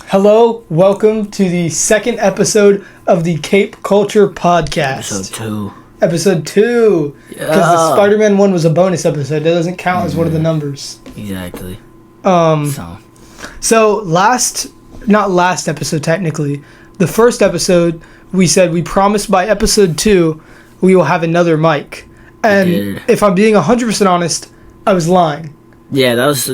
Hello, welcome to the second episode of the Cape Culture Podcast. Episode 2. Because the Spider-Man one was a bonus episode. That doesn't count as one of the numbers. Exactly. So not last episode technically. The first episode, we said we promised by episode 2 we will have another mic. And if I'm being 100% honest, I was lying. Yeah, that was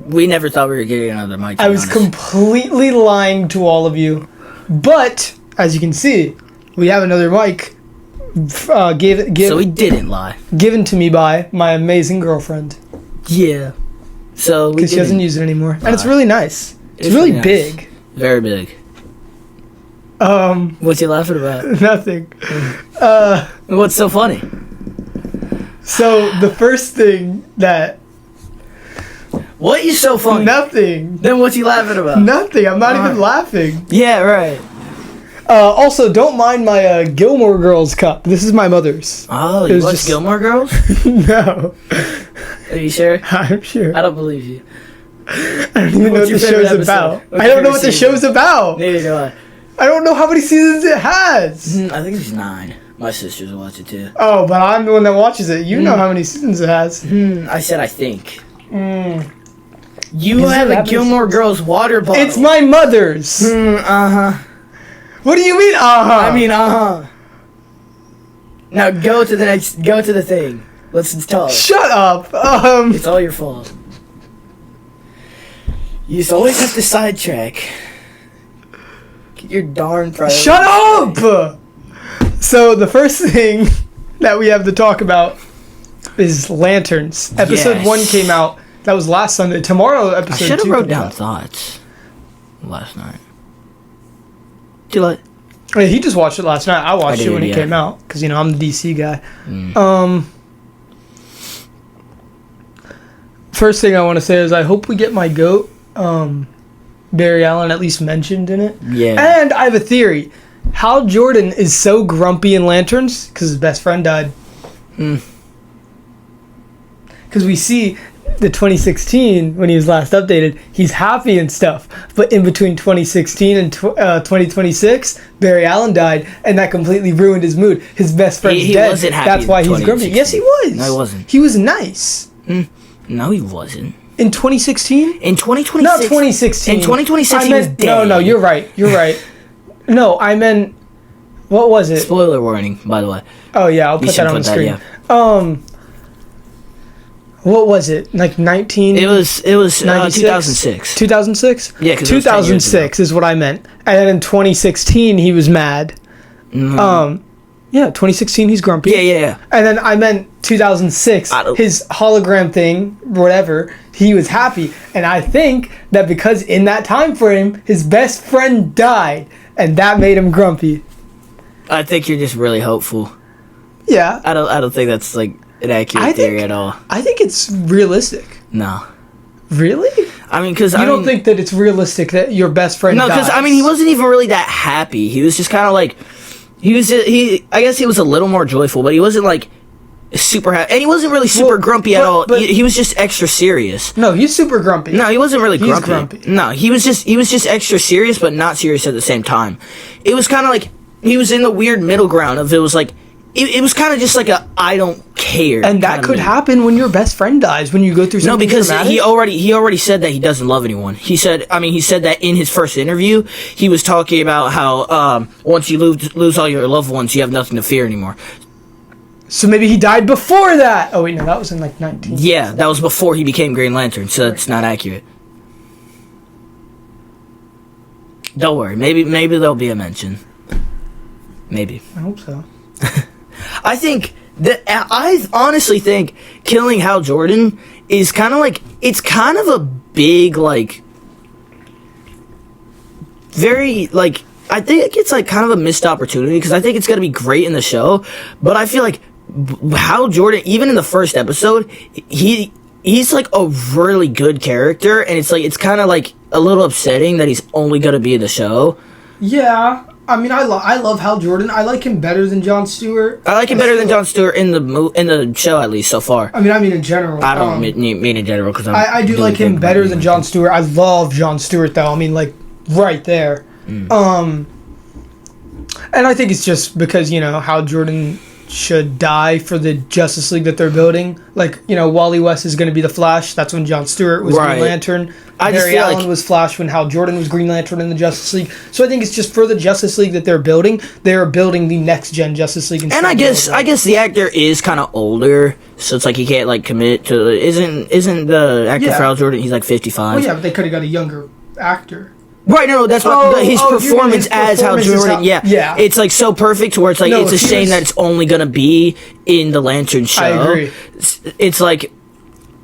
we never thought we were getting another mic. I was completely lying to all of you. But as you can see, we have another mic. So we didn't lie. Given to me by my amazing girlfriend. Yeah. So because she doesn't use it anymore, and it's really nice. It's really nice. Big. Very big. What you laughing about? Nothing. What's so funny? So the first thing that. What is so funny? Nothing. Then what's you laughing about? Nothing. I'm not even laughing. Yeah, right. Also, don't mind my Gilmore Girls cup. This is my mother's. Oh, you watch Gilmore Girls? No. Are you sure? I'm sure. I don't believe you. I don't even know what the show's about. I don't know what the show's about. Neither do I. I don't know how many seasons it has. I think it's 9. My sisters watch it too. Oh, but I'm the one that watches it. You know how many seasons it has. I said I think. You have a Gilmore Girls water bottle. It's my mother's. What do you mean, I mean, Now go to the thing. Let's talk. Shut up. It's all your fault. You just always have to sidetrack. Get your darn priorities. Shut up! So the first thing that we have to talk about is Lanterns. Episode 1 came out. That was last Sunday. Tomorrow, episode 2. I should have wrote down thoughts last night. Too late. He just watched it last night. I watched it when it came out because I'm the DC guy. First thing I want to say is I hope we get my GOAT, Barry Allen, at least mentioned in it. Yeah. And I have a theory. Hal Jordan is so grumpy in Lanterns because his best friend died. Because we see the 2016 when he was last updated, he's happy and stuff, but in between 2016 and 2026 Barry Allen died, and that completely ruined his mood. His best friend's he dead. Wasn't happy. That's why he's grumpy. Yes, he was. No, he wasn't. He was nice. No, he wasn't. In 2016? In 2026? Not 2016. In 2026 he was dead. No, you're right. No, I meant, what was it? Spoiler warning, by the way. Oh yeah, I'll put that on the screen. What was it? Like 19? It was 2006. 2006? Yeah, 2006 is what I meant. And then in 2016 he was mad. Yeah, 2016 he's grumpy. Yeah. And then I meant 2006, his hologram thing, whatever, he was happy. And I think that because in that time frame his best friend died, and that made him grumpy. I think you're just really hopeful. Yeah. I don't think that's like an accurate theory at all. I think it's realistic. No. Really? I mean, because you don't think that it's realistic that your best friend dies? No, because he wasn't even really that happy. He was just kind of like I guess he was a little more joyful, but he wasn't like super happy, and he wasn't really super grumpy at all. He was just extra serious. No, he's super grumpy. No, he wasn't really grumpy. He's grumpy. No, he was just extra serious, but not serious at the same time. It was kind of like he was in the weird middle ground of it was like. It was kind of just like I don't care. And that could happen when your best friend dies, when you go through something because dramatic. he already said that he doesn't love anyone. He said that in his first interview, he was talking about how once you lose all your loved ones, you have nothing to fear anymore. So maybe he died before that. Oh wait, no, that was in like 19. Yeah, that was before he became Green Lantern, so that's not accurate. Don't worry, maybe there'll be a mention. Maybe. I hope so. I honestly think killing Hal Jordan is kind of like, it's kind of a big, like, very, like, I think it's like kind of a missed opportunity because I think it's going to be great in the show, but I feel like Hal Jordan, even in the first episode, he's like a really good character, and it's like, it's kind of like a little upsetting that he's only going to be in the show. Yeah. I mean, I love Hal Jordan. I like him better than Jon Stewart. I like him better than Jon Stewart in the show, at least so far. I mean in general. I don't mean in general because I do like him better than Jon Stewart. I love Jon Stewart though. I mean, like right there. And I think it's just because Hal Jordan should die for the Justice League that they're building. Like Wally West is going to be the Flash. That's when Jon Stewart was Green Lantern. Barry Allen was Flash when Hal Jordan was Green Lantern in the Justice League. So I think it's just for the Justice League that they're building. They're building the next gen Justice League. And I guess the actor is kind of older, so it's like he can't like commit to. Isn't the actor for Hal Jordan? He's like 55. Well, yeah, but they could have got a younger actor. Right, no, that's what his performance as Hal Jordan. Yeah, it's like so perfect to where it's like it's a shame that it's only gonna be in the Lantern show. I agree.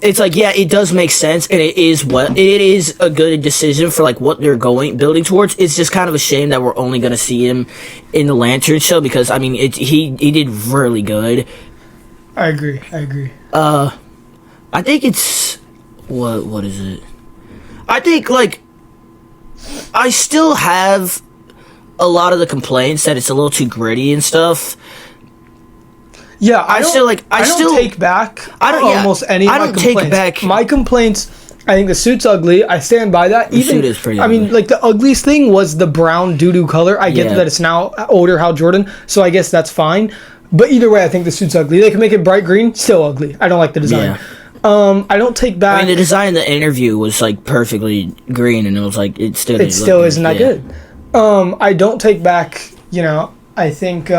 It's like yeah, it does make sense, and it is a good decision for like what they're building towards. It's just kind of a shame that we're only gonna see him in the Lantern show because I mean he did really good. I agree. I think it's what is it? I think like I still have a lot of the complaints that it's a little too gritty and stuff. Yeah, I don't take back almost any of my complaints. Take back my complaints. I think the suit's ugly. I stand by that. The suit is pretty ugly. I mean, like the ugliest thing was the brown doo-doo color. I get that it's now older Hal Jordan, so I guess that's fine. But either way, I think the suit's ugly. They can make it bright green, still ugly. I don't like the design. Yeah. I don't take back. I mean, the design in the interview was like perfectly green, and it was like it still isn't that good. I don't take back. I think.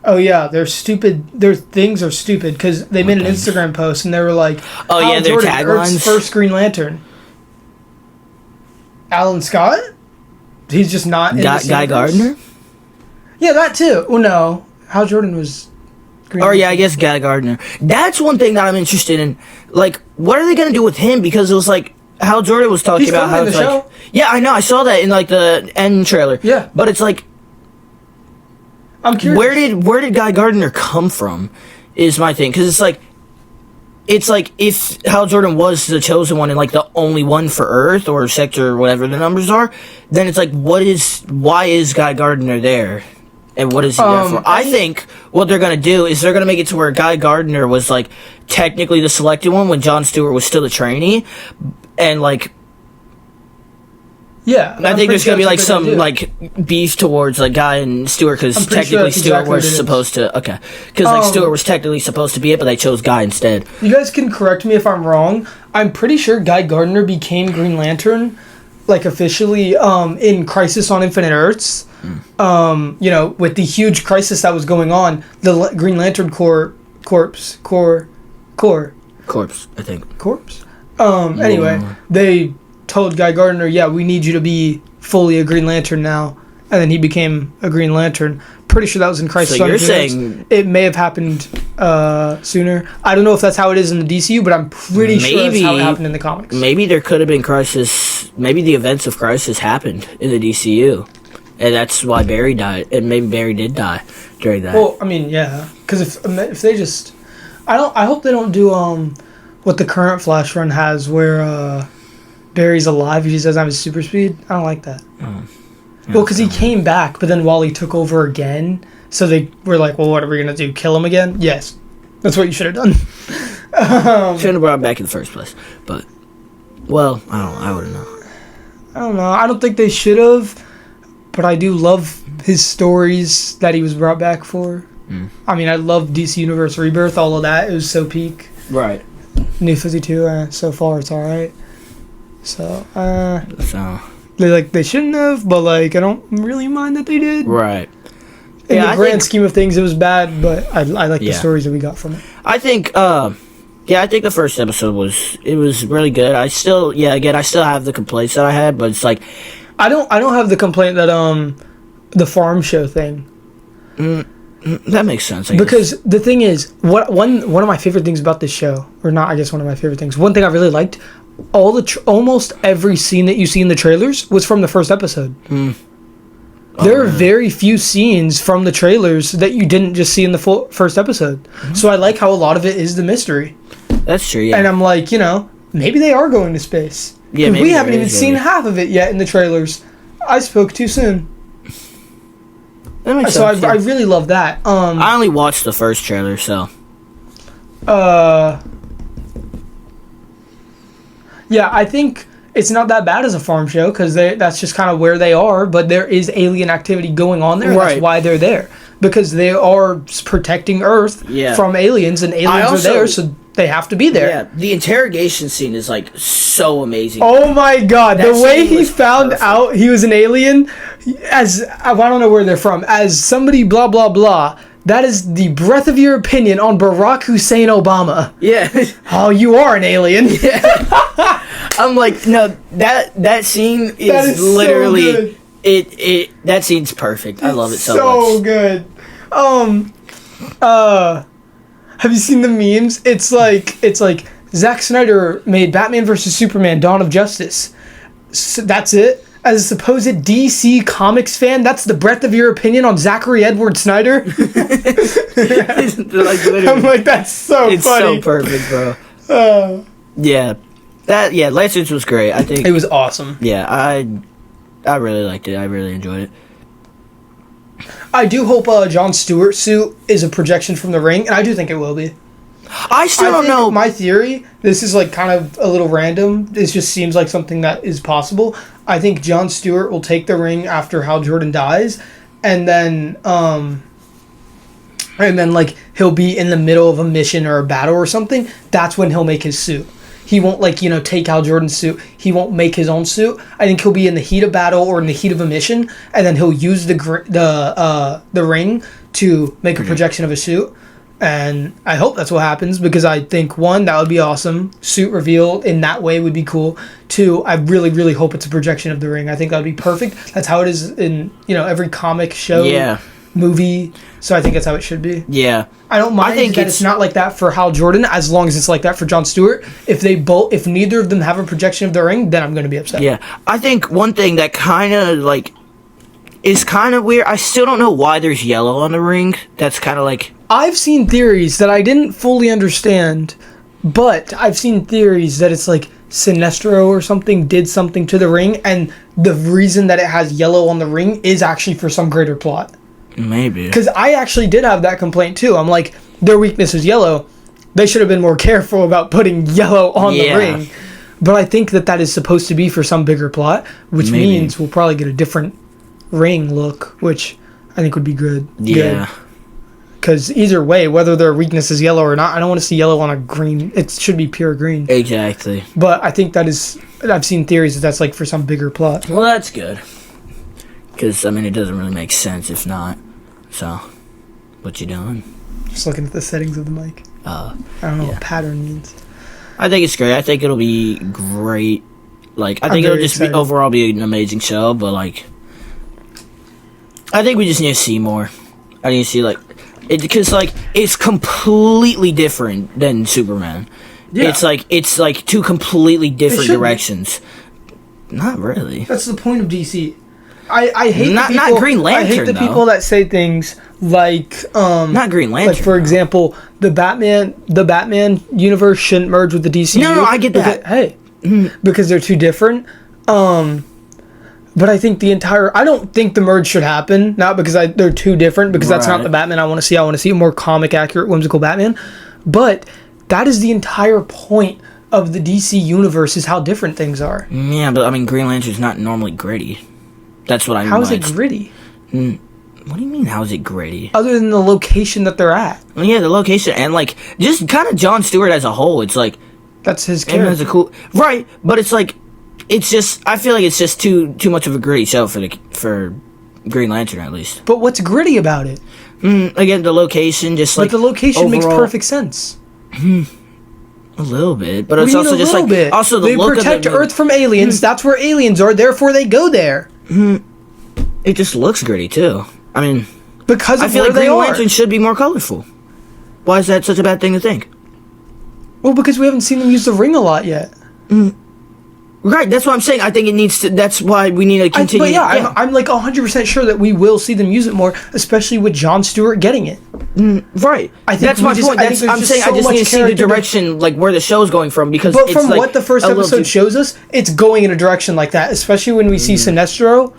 Oh yeah, they're stupid. Their things are stupid because they made an Instagram post and they were like, "Oh yeah, their taglines." First Green Lantern. Alan Scott. He's just not in Guy Gardner. Yeah, that too. Well, no, Hal Jordan was. I guess Guy Gardner. That's one thing that I'm interested in. Like, what are they gonna do with him? Because it was like Hal Jordan was talking about how it's like. Yeah, I know. I saw that in like the end trailer. Yeah, but it's like. I'm curious. Where did Guy Gardner come from? Is my thing because it's like if Hal Jordan was the chosen one and like the only one for Earth or Sector or whatever the numbers are, then it's like why is Guy Gardner there, and what is he there for? I think what they're gonna do is they're gonna make it to where Guy Gardner was like technically the selected one when Jon Stewart was still a trainee, and like. Yeah, I think there's gonna be like some like beef towards like Guy and Stewart because technically Stewart was supposed to because like Stewart was technically supposed to be it, but they chose Guy instead. You guys can correct me if I'm wrong. I'm pretty sure Guy Gardner became Green Lantern, like officially, in Crisis on Infinite Earths. With the huge crisis that was going on, the Green Lantern Corps. I think. Corpse. Anyway, they told Guy Gardner, yeah, we need you to be fully a Green Lantern now. And then he became a Green Lantern. Pretty sure that was in Crisis on Infinite Earths. It may have happened sooner. I don't know if that's how it is in the DCU, but I'm pretty sure that's how it happened in the comics. Maybe there could have been Crisis. Maybe the events of Crisis happened in the DCU. And that's why Barry died. And maybe Barry did die during that. Well, I mean, yeah. Because if they just... I hope they don't do what the current Flash run has where... Barry's alive. He just doesn't have his super speed. I don't like that. Well, because he came back, but then Wally took over again. So they were like, well, what are we going to do? Kill him again? Yes. That's what you should have done. Should have brought him back in the first place. But, well, I wouldn't know. I don't know. I don't think they should have. But I do love his stories that he was brought back for. I mean, I love DC Universe Rebirth, all of that. It was so peak. Right. New 52, so far it's alright. So, they shouldn't have, but like I don't really mind that they did. Right. In the grand scheme of things, it was bad, but I like the stories that we got from it. I think, I think the first episode was really good. I still have the complaints that I had, but it's like, I don't have the complaint that the farm show thing. That makes sense. Because the thing is, one of my favorite things about this show, or not, I guess one of my favorite things. One thing I really liked. Almost every scene that you see in the trailers was from the first episode. There are very few scenes from the trailers that you didn't just see in the first episode. So I like how a lot of it is the mystery. That's true, yeah. And I'm like, maybe they are going to space. Yeah, maybe we haven't even seen half of it yet in the trailers. I spoke too soon. That makes So sense. I really love that. I only watched the first trailer, so. Yeah, I think it's not that bad as a farm show because that's just kind of where they are. But there is alien activity going on there. And Right. That's why they're there, because they are protecting Earth from aliens, and aliens are there, so they have to be there. Yeah, the interrogation scene is like so amazing. Oh my god, That the way scene he was found perfect. out he was an alien, as I don't know where they're from, as somebody blah blah blah. That is the breadth of your opinion on Barack Hussein Obama. Yeah. Oh, you are an alien. I'm like, no, that scene is, That is so literally good. it that scene's perfect. I love it so So much. good. Have you seen the memes? It's like Zack Snyder made Batman vs Superman: Dawn of Justice. So that's it. As a supposed DC Comics fan, that's the breadth of your opinion on Zachary Edward Snyder. Like, literally, I'm like, that's so it's funny. so perfect, bro. Yeah. Lanterns was great. I think It was awesome. yeah, I really liked it. I really enjoyed it. I do hope Jon Stewart's suit is a projection from The Ring, and I do think it will be. I still don't think know. My theory, this is like kind of a little random. This just seems like something that is possible. I think Jon Stewart will take the ring after Hal Jordan dies, and then like he'll be in the middle of a mission or a battle or something. That's when he'll make his suit. He won't take Hal Jordan's suit. He won't make his own suit. I think he'll be in the heat of battle or in the heat of a mission, and then he'll use the ring to make a projection of a suit. And I hope that's what happens, because I think, one, that would be awesome. Suit reveal in that way would be cool. Two, I really, really hope it's a projection of the ring. I think that would be perfect. That's how it is in every comic show, movie. So I think that's how it should be. Yeah. I don't mind that it's not like that for Hal Jordan, as long as it's like that for Jon Stewart. If neither of them have a projection of the ring, then I'm going to be upset. Yeah. I think one thing that kind of like is kind of weird. I still don't know why there's yellow on the ring. That's kind of like. I've seen theories that I didn't fully understand, but I've seen theories that it's like Sinestro or something did something to the ring, and the reason that it has yellow on the ring is actually for some greater plot. Maybe. Because I actually did have that complaint too. I'm like, their weakness is yellow. They should have been more careful about putting yellow on the ring. But I think that is supposed to be for some bigger plot, which means we'll probably get a different ring look, which I think would be good. Yeah. Because either way, whether their weakness is yellow or not, I don't want to see yellow on a green. It should be pure green. Exactly. But I think I've seen theories that's like for some bigger plot. Well, that's good. Because, I mean, it doesn't really make sense if not. So, what you doing? Just looking at the settings of the mic. I don't know what pattern means. I think it's great. I think it'll be great. Like, I think it'll just be overall be an amazing show, but like, I think we just need to see more. I need to see because it's completely different than Superman. Yeah. It's like two completely different directions. Not really. That's the point of DC. I hate not Green Lantern. I hate the people that say things like not Green Lantern. Like, for example, the Batman universe shouldn't merge with the DC. No, I get that. Because they're too different. But I think I don't think the merge should happen. Not because they're too different, because that's not the Batman I want to see. I want to see a more comic accurate, whimsical Batman. But that is the entire point of the DC universe, is how different things are. Yeah, but I mean, Green Lantern's not normally gritty. That's what I mean. How is it gritty? What do you mean, how is it gritty? Other than the location that they're at. Well, yeah, the location, and like, just kind of Jon Stewart as a whole. It's like, that's his character. As a cool, right? But it's like, it's just, I feel like it's just too much of a gritty show for Green Lantern, at least. But what's gritty about it? Again, the location, just like, but the location overall, makes perfect sense. A little bit, but it's also just like bit? Also the they look protect of the Earth from aliens. That's where aliens are. Therefore, they go there. It just looks gritty too. I mean, because I feel like Green Lantern should be more colorful. Why is that such a bad thing to think? Well, because we haven't seen them use the ring a lot yet. Right, that's what I'm saying. I think it needs to. That's why we need to continue. I'm like 100% sure that we will see them use it more, especially with Jon Stewart getting it. Right. I think that's my point. I'm saying I just need to see the direction, like where the show's going from, because. But from what the first episode shows us, it's going in a direction like that. Especially when we see Sinestro,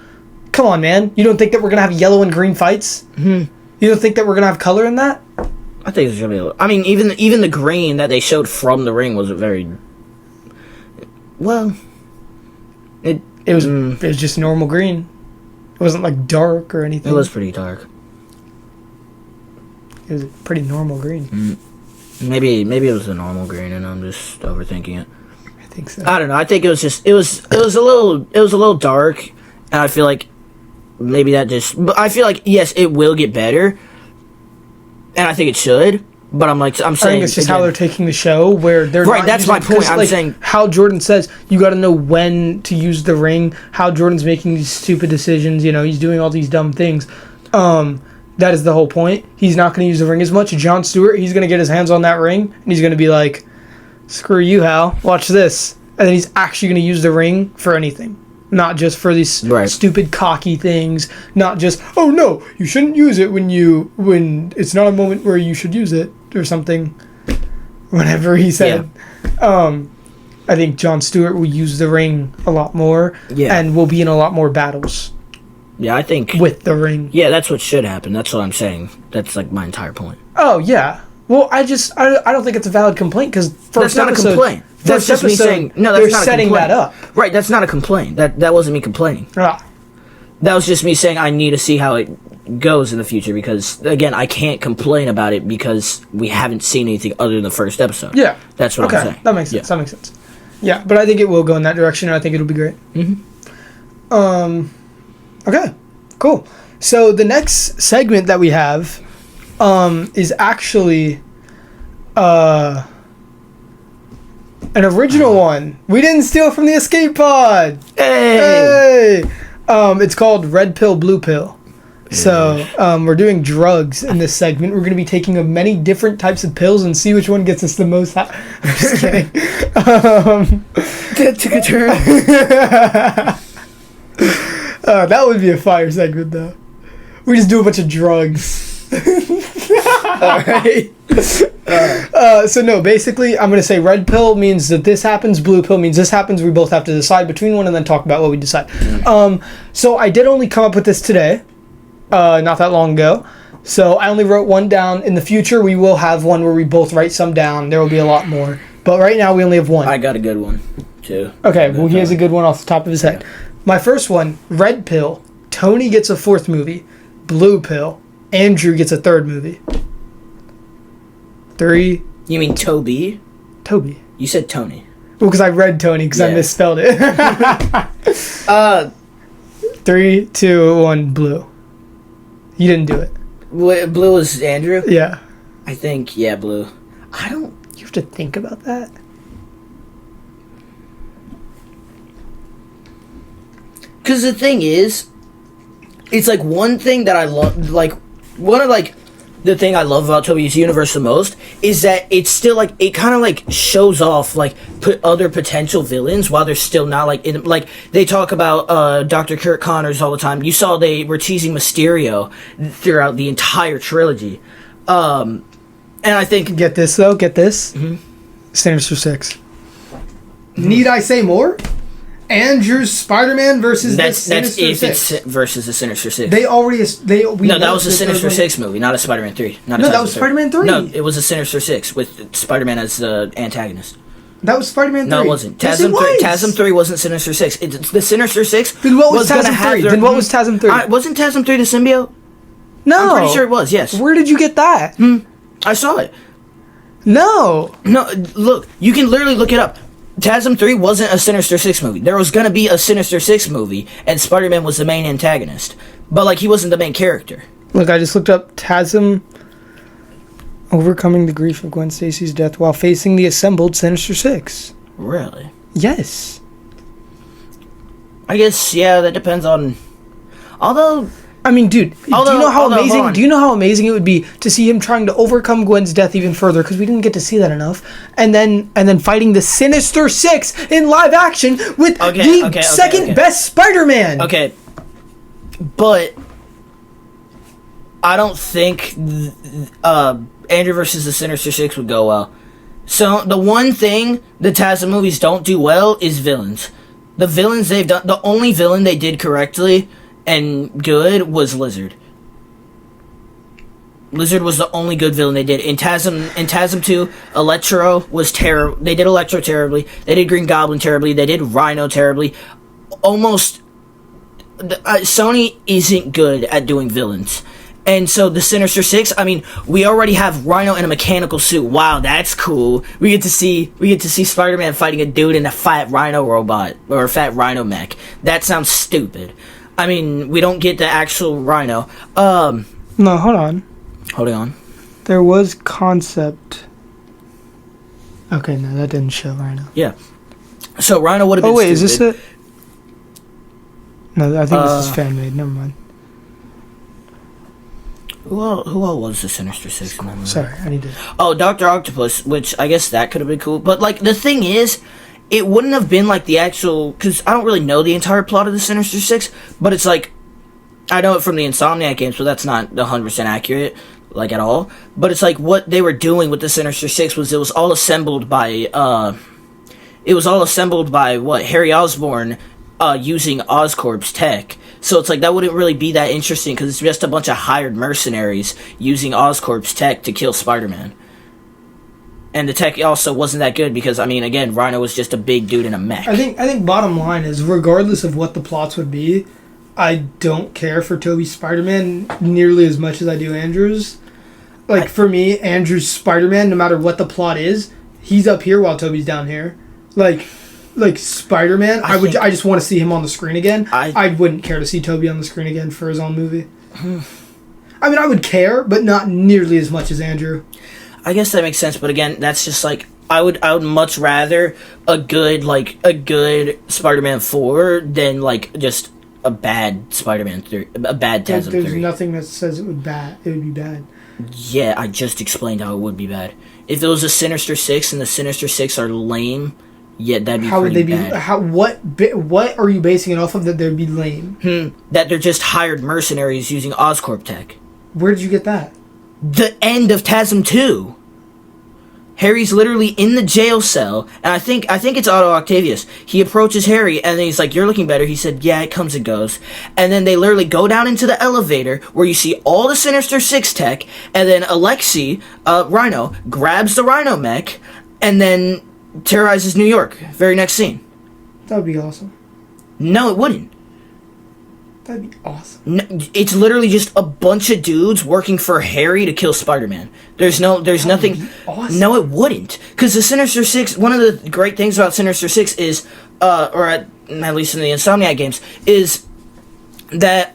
Come on, man. You don't think that we're going to have yellow and green fights? Mm-hmm. You don't think that we're going to have color in that? I think it's gonna be. I mean, even the green that they showed from the ring was very. Well, it was just normal green. It wasn't like dark or anything. It was pretty dark. It was a pretty normal green. Maybe it was a normal green, and I'm just overthinking it. I think so. I don't know. I think it was a little dark, and I feel like maybe that just. But I feel like yes, it will get better. And I think it should, but I'm saying... I think it's just how they're taking the show, where they're right, that's my point. I'm saying... How Jordan says, you got to know when to use the ring, how Jordan's making these stupid decisions, he's doing all these dumb things. That is the whole point. He's not going to use the ring as much. Jon Stewart, he's going to get his hands on that ring, and he's going to be like, screw you, Hal, watch this. And then he's actually going to use the ring for anything. Not just for these stupid cocky things. Not just, oh no, you shouldn't use it when it's not a moment where you should use it or something. Whatever he said. Yeah. I think Jon Stewart will use the ring a lot more and will be in a lot more battles. Yeah, I think with the ring. Yeah, that's what should happen. That's what I'm saying. That's like my entire point. Oh yeah. Well, I don't think it's a valid complaint because that's not a complaint. That's just me saying no. That's not setting that up. Right. That's not a complaint. That wasn't me complaining. That was just me saying I need to see how it goes in the future because again I can't complain about it because we haven't seen anything other than the first episode. Yeah. That's what I'm saying. That makes sense. Yeah. That makes sense. Yeah, but I think it will go in that direction, and I think it'll be great. Mm-hmm. Okay. Cool. So the next segment that we have is actually an original one. We didn't steal from the escape pod. Hey! It's called Red Pill, Blue Pill. So we're doing drugs in this segment. We're going to be taking many different types of pills and see which one gets us the most. I'm just kidding. That took a turn. That would be a fire segment, though. We just do a bunch of drugs. Alright. So no, basically, I'm going to say red pill means that this happens, blue pill means this happens. We both have to decide between one and then talk about what we decide. So I did only come up with this today, not that long ago. So I only wrote one down. In the future, we will have one where we both write some down. There will be a lot more. But right now, we only have one. I got a good one, too. Okay, well, he has a good one off the top of his head. My first one, red pill. Tony gets a fourth movie. Blue pill. Andrew gets a third movie. 3. You mean Toby? Toby. You said Tony. Well, because I read Tony because I misspelled it. 3, 2, 1, blue. You didn't do it. Blue was Andrew? Yeah. I think, blue. I don't... You have to think about that? Because the thing is, it's like one thing that I love, like, one of, like, the thing I love about Toby's universe the most is that it's still, like, it kind of, like, shows off, like, other potential villains while they're still not, like, in, like, they talk about Dr. Kurt Connors all the time. You saw they were teasing Mysterio throughout the entire trilogy. And I think... Get this, though, get this. Mm-hmm. Sinister Six. Mm-hmm. Need I say more? Andrew's Spider-Man versus the Sinister Six. It's versus the Sinister Six. That was a Sinister Six movie, not a Spider-Man 3. That was Spider-Man 3. No, it was a Sinister Six with Spider-Man as the antagonist. That was Spider-Man 3. No, it wasn't. TASM 3 wasn't Sinister Six. It's the Sinister Six. Then what was TASM 3? Then what was TASM 3? Wasn't TASM 3 the symbiote? No. I'm pretty sure it was, yes. Where did you get that? I saw it. No, look, you can literally look it up. TASM 3 wasn't a Sinister Six movie. There was gonna be a Sinister Six movie, and Spider-Man was the main antagonist. But, like, he wasn't the main character. Look, I just looked up TASM overcoming the grief of Gwen Stacy's death while facing the assembled Sinister Six. Really? Yes. I guess, that depends on... Although... I mean, dude, do you know how amazing it would be to see him trying to overcome Gwen's death even further, because we didn't get to see that enough, and then fighting the Sinister Six in live action with the second best Spider-Man. Okay, but I don't think Andrew versus the Sinister Six would go well. So the one thing the TASM movies don't do well is villains. The villains they've done, the only villain they did correctly and good was Lizard. Lizard was the only good villain they did. In TASM 2, Electro was terrible. They did Electro terribly. They did Green Goblin terribly. They did Rhino terribly. Almost... Sony isn't good at doing villains. And so the Sinister Six, I mean, we already have Rhino in a mechanical suit. Wow, that's cool. We get to see Spider-Man fighting a dude in a fat Rhino robot, or a fat Rhino mech. That sounds stupid. I mean, we don't get the actual Rhino. No, hold on. Holding on. There was concept. Okay, no, that didn't show Rhino. Yeah. So Rhino would have been Oh, wait, stupid. is this it? No, I think this is fan-made. Never mind. Who all was the Sinister Six? Sorry, I need to... Oh, Dr. Octopus, which I guess that could have been cool. But, like, the thing is, it wouldn't have been, like, the actual... Because I don't really know the entire plot of the Sinister Six, but it's, like... I know it from the Insomniac games, but that's not 100% accurate, like, at all. But it's, like, what they were doing with the Sinister Six was it was all assembled by, Harry Osborn, using Oscorp's tech. So it's like, that wouldn't really be that interesting, because it's just a bunch of hired mercenaries using Oscorp's tech to kill Spider-Man. And the tech also wasn't that good, because, I mean, again, Rhino was just a big dude in a mech. I think bottom line is, regardless of what the plots would be, I don't care for Tobey's Spider-Man nearly as much as I do Andrew's. Like, for me, Andrew's Spider-Man, no matter what the plot is, he's up here while Tobey's down here. Like Spider-Man, I just want to see him on the screen again. I wouldn't care to see Tobey on the screen again for his own movie. I mean, I would care, but not nearly as much as Andrew. I guess that makes sense, but again, that's just like, I would much rather a good Spider-Man 4 than, like, just a bad Spider-Man 3, a bad TASM 3. There's nothing that says it would be bad. Yeah, I just explained how it would be bad. If it was a Sinister Six and the Sinister Six are lame, yeah, that'd be pretty bad. How would they be? What are you basing it off of that they'd be lame? That they're just hired mercenaries using Oscorp tech. Where did you get that? The end of TASM 2. Harry's literally in the jail cell, and I think it's Otto Octavius. He approaches Harry, and then he's like, "You're looking better." He said, "Yeah, it comes and goes." And then they literally go down into the elevator, where you see all the Sinister Six tech, and then Alexei, Rhino, grabs the Rhino mech, and then terrorizes New York. Very next scene. That would be awesome. No, it wouldn't. That'd be awesome. No, it's literally just a bunch of dudes working for Harry to kill Spider-Man. There's nothing. Awesome. No, it wouldn't. Because the Sinister Six, one of the great things about Sinister Six is, or at least in the Insomniac games, is that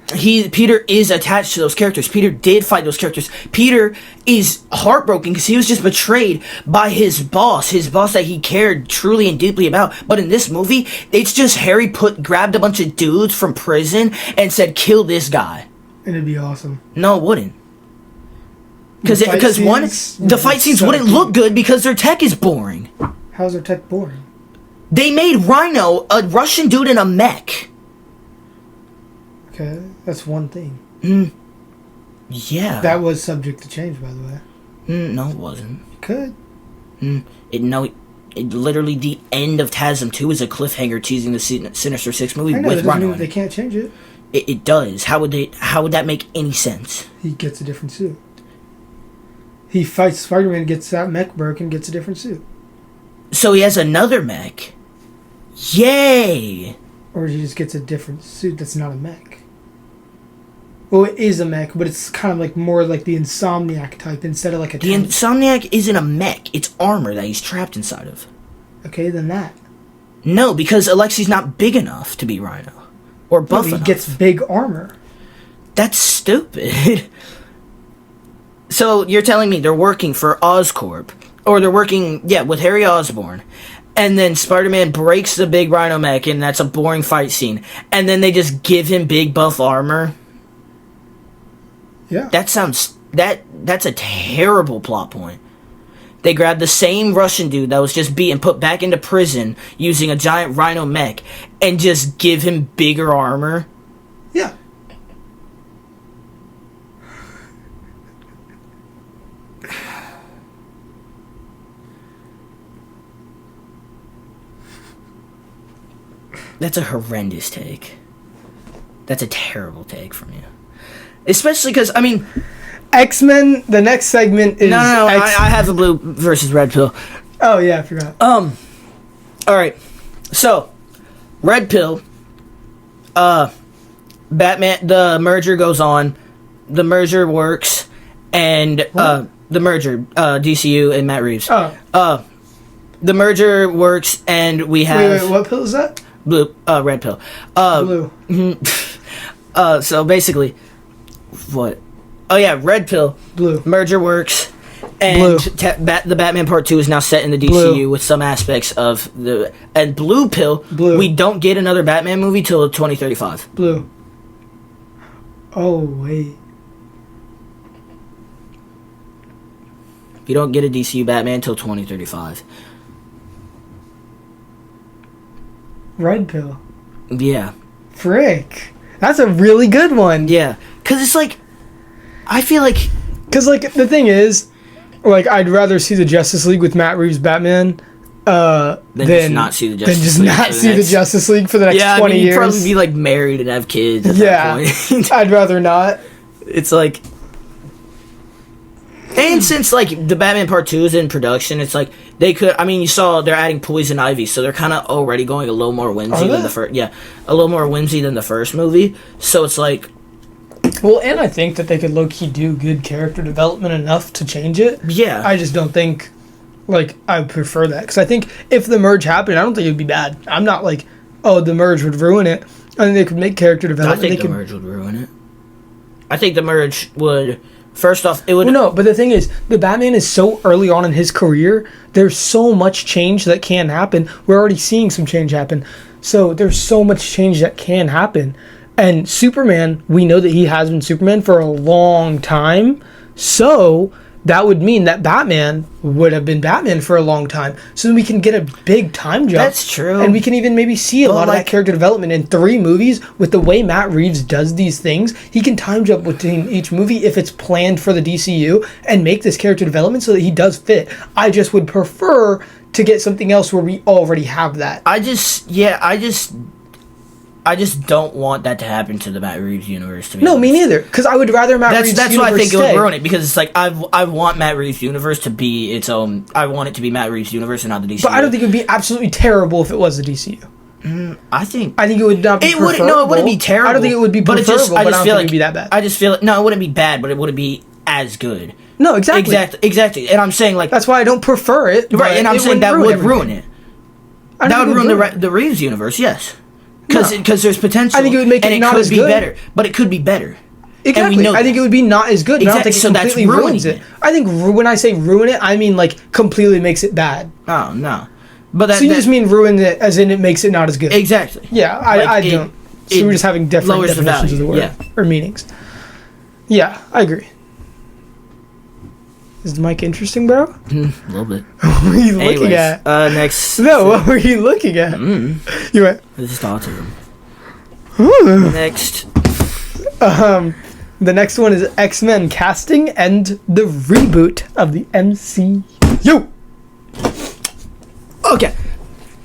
Peter is attached to those characters. Peter did fight those characters. Peter is heartbroken because he was just betrayed by his boss that he cared truly and deeply about. But in this movie, it's just Harry grabbed a bunch of dudes from prison and said, "Kill this guy." And it'd be awesome. No, it wouldn't. Because the fight scenes wouldn't look good because their tech is boring. How's their tech boring? They made Rhino a Russian dude in a mech. Okay, that's one thing. Yeah. That was subject to change, by the way. No, it wasn't. It could. It literally, the end of TASM 2 is a cliffhanger teasing the Sinister Six movie with Rhino. They can't change it. It does. How would that make any sense? He gets a different suit. He fights Spider-Man, gets that mech broken, gets a different suit. So he has another mech. Yay! Or he just gets a different suit that's not a mech. Well, it is a mech, but it's kind of like more like the Insomniac type instead of like a The tank. Insomniac isn't a mech. It's armor that he's trapped inside of. Okay, then that. No, because Alexei's not big enough to be Rhino. Or buff enough. He gets big armor. That's stupid. So you're telling me they're working for Oscorp, or they're working, with Harry Osborn, and then Spider-Man breaks the big Rhino mech, and that's a boring fight scene, and then they just give him big buff armor? Yeah. That's a terrible plot point. They grabbed the same Russian dude that was just beaten, put back into prison using a giant Rhino mech, and just give him bigger armor? Yeah. That's a horrendous take. That's a terrible take from you. Especially because, I mean... X-Men, the next segment is... No, I have the blue versus red pill. Oh, yeah, I forgot. Alright. So, red pill. Batman, the merger goes on. The merger works. And, the merger, DCU and Matt Reeves. Oh. The merger works, and we have... Wait, what pill is that? Blue, red pill. Blue. So basically, what? Oh yeah, red pill. Blue. Merger works, and the Batman Part 2 is now set in the DCU Blue. with some aspects of the... And blue pill, Blue. we don't get another Batman movie till 2035. Blue. Oh, wait. You don't get a DCU Batman till 2035. Red pill. Yeah. Frick. That's a really good one. Yeah. Because it's like... I feel like... Because, like, the thing is, like, I'd rather see the Justice League with Matt Reeves Batman than just not see the Justice than just League not for the see next- the Justice League for the next 20 you'd years. probably be, like, married and have kids at that point. I'd rather not. It's like... And since, like, the Batman Part 2 is in production, it's like, they could... I mean, you saw they're adding Poison Ivy, so they're kind of already going a little more whimsy than the first... Yeah, a little more whimsy than the first movie. So it's like... Well, and I think that they could low-key do good character development enough to change it. Yeah. I just don't think... Like, I would prefer that. Because I think if the merge happened, I don't think it would be bad. I'm not like, oh, the merge would ruin it. I think they could make character development. I think the merge would ruin it. I think the merge would... First off, it would... Well, no, but the thing is, the Batman is so early on in his career, there's so much change that can happen. We're already seeing some change happen. So there's so much change that can happen. And Superman, we know that he has been Superman for a long time. So that would mean that Batman would have been Batman for a long time. So then we can get a big time jump. That's true. And we can even maybe see a lot of that character development in 3 movies. With the way Matt Reeves does these things, he can time jump between each movie if it's planned for the DCU and make this character development so that he does fit. I just would prefer to get something else where we already have that. I just don't want that to happen to the Matt Reeves universe. To be honest. Me neither. Because I would rather Matt Reeves. That's universe why I think stay. it would ruin it, because it's like I want Matt Reeves universe to be its own. I want it to be Matt Reeves universe and not the DCU. But I don't think it would be absolutely terrible if it was the DCU. I think it would not be. It wouldn't. No, it wouldn't be terrible. I don't think it would be preferable. I just feel like it would be that bad. I just feel like it wouldn't be bad, but it wouldn't be as good. No, exactly. Exactly. And I'm saying, like, that's why I don't prefer it. Right, and I'm saying that would ruin it. That would ruin the Reeves universe. Yes. Because there's potential. I think it would make it not as good. Better, but it could be better. Exactly. And we know I think it would be not as good. Exactly. I don't think it completely ruins it. I think when I say ruin it, I mean like completely makes it bad. Oh no, but so you just mean ruin it as in it makes it not as good. Exactly. Yeah, I don't. So we're just having different definitions of the word or meanings. Yeah, I agree. Is the mic interesting, bro? A little bit. What were you looking at? Next. No, what were you looking at? You went. This is autism. Next. The next one is X-Men casting and the reboot of the MCU. Okay.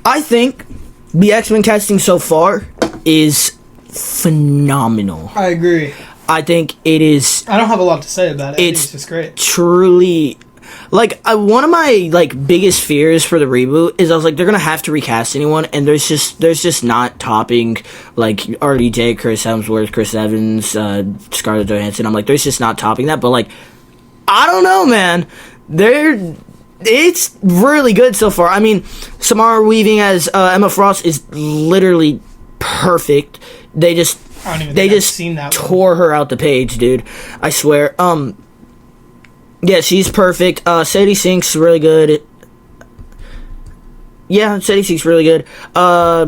I think the X-Men casting so far is phenomenal. I agree. I think it is... I don't have a lot to say about it. It's just great. Truly... Like, one of my, like, biggest fears for the reboot is I was like, they're gonna have to recast anyone, and there's just not topping, like, RDJ, Chris Hemsworth, Chris Evans, Scarlett Johansson. I'm like, there's just not topping that, but, like, I don't know, man. It's really good so far. I mean, Samara Weaving as Emma Frost is literally perfect. They just tore her out the page, dude. I swear. Yeah, she's perfect. Sadie Sink's really good. Yeah, Sadie Sink's really good. I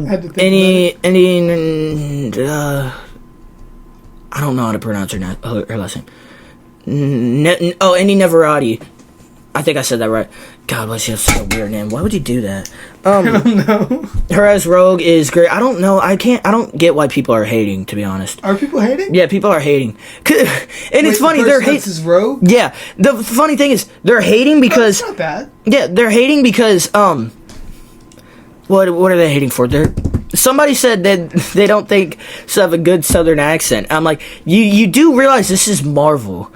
don't know how to pronounce her last name. Andy Neverati. I think I said that right. God bless you, that's such a weird name. Why would you do that? I don't know. Her as Rogue is great. I don't know. I don't get why people are hating, to be honest. Are people hating? Yeah, people are hating. And it's funny, they're hating. Is Rogue? Yeah. The funny thing is, they're hating because... That's not bad. Yeah, they're hating because, what are they hating for? somebody said that they don't think she'll have a good Southern accent. I'm like, you do realize this is Marvel.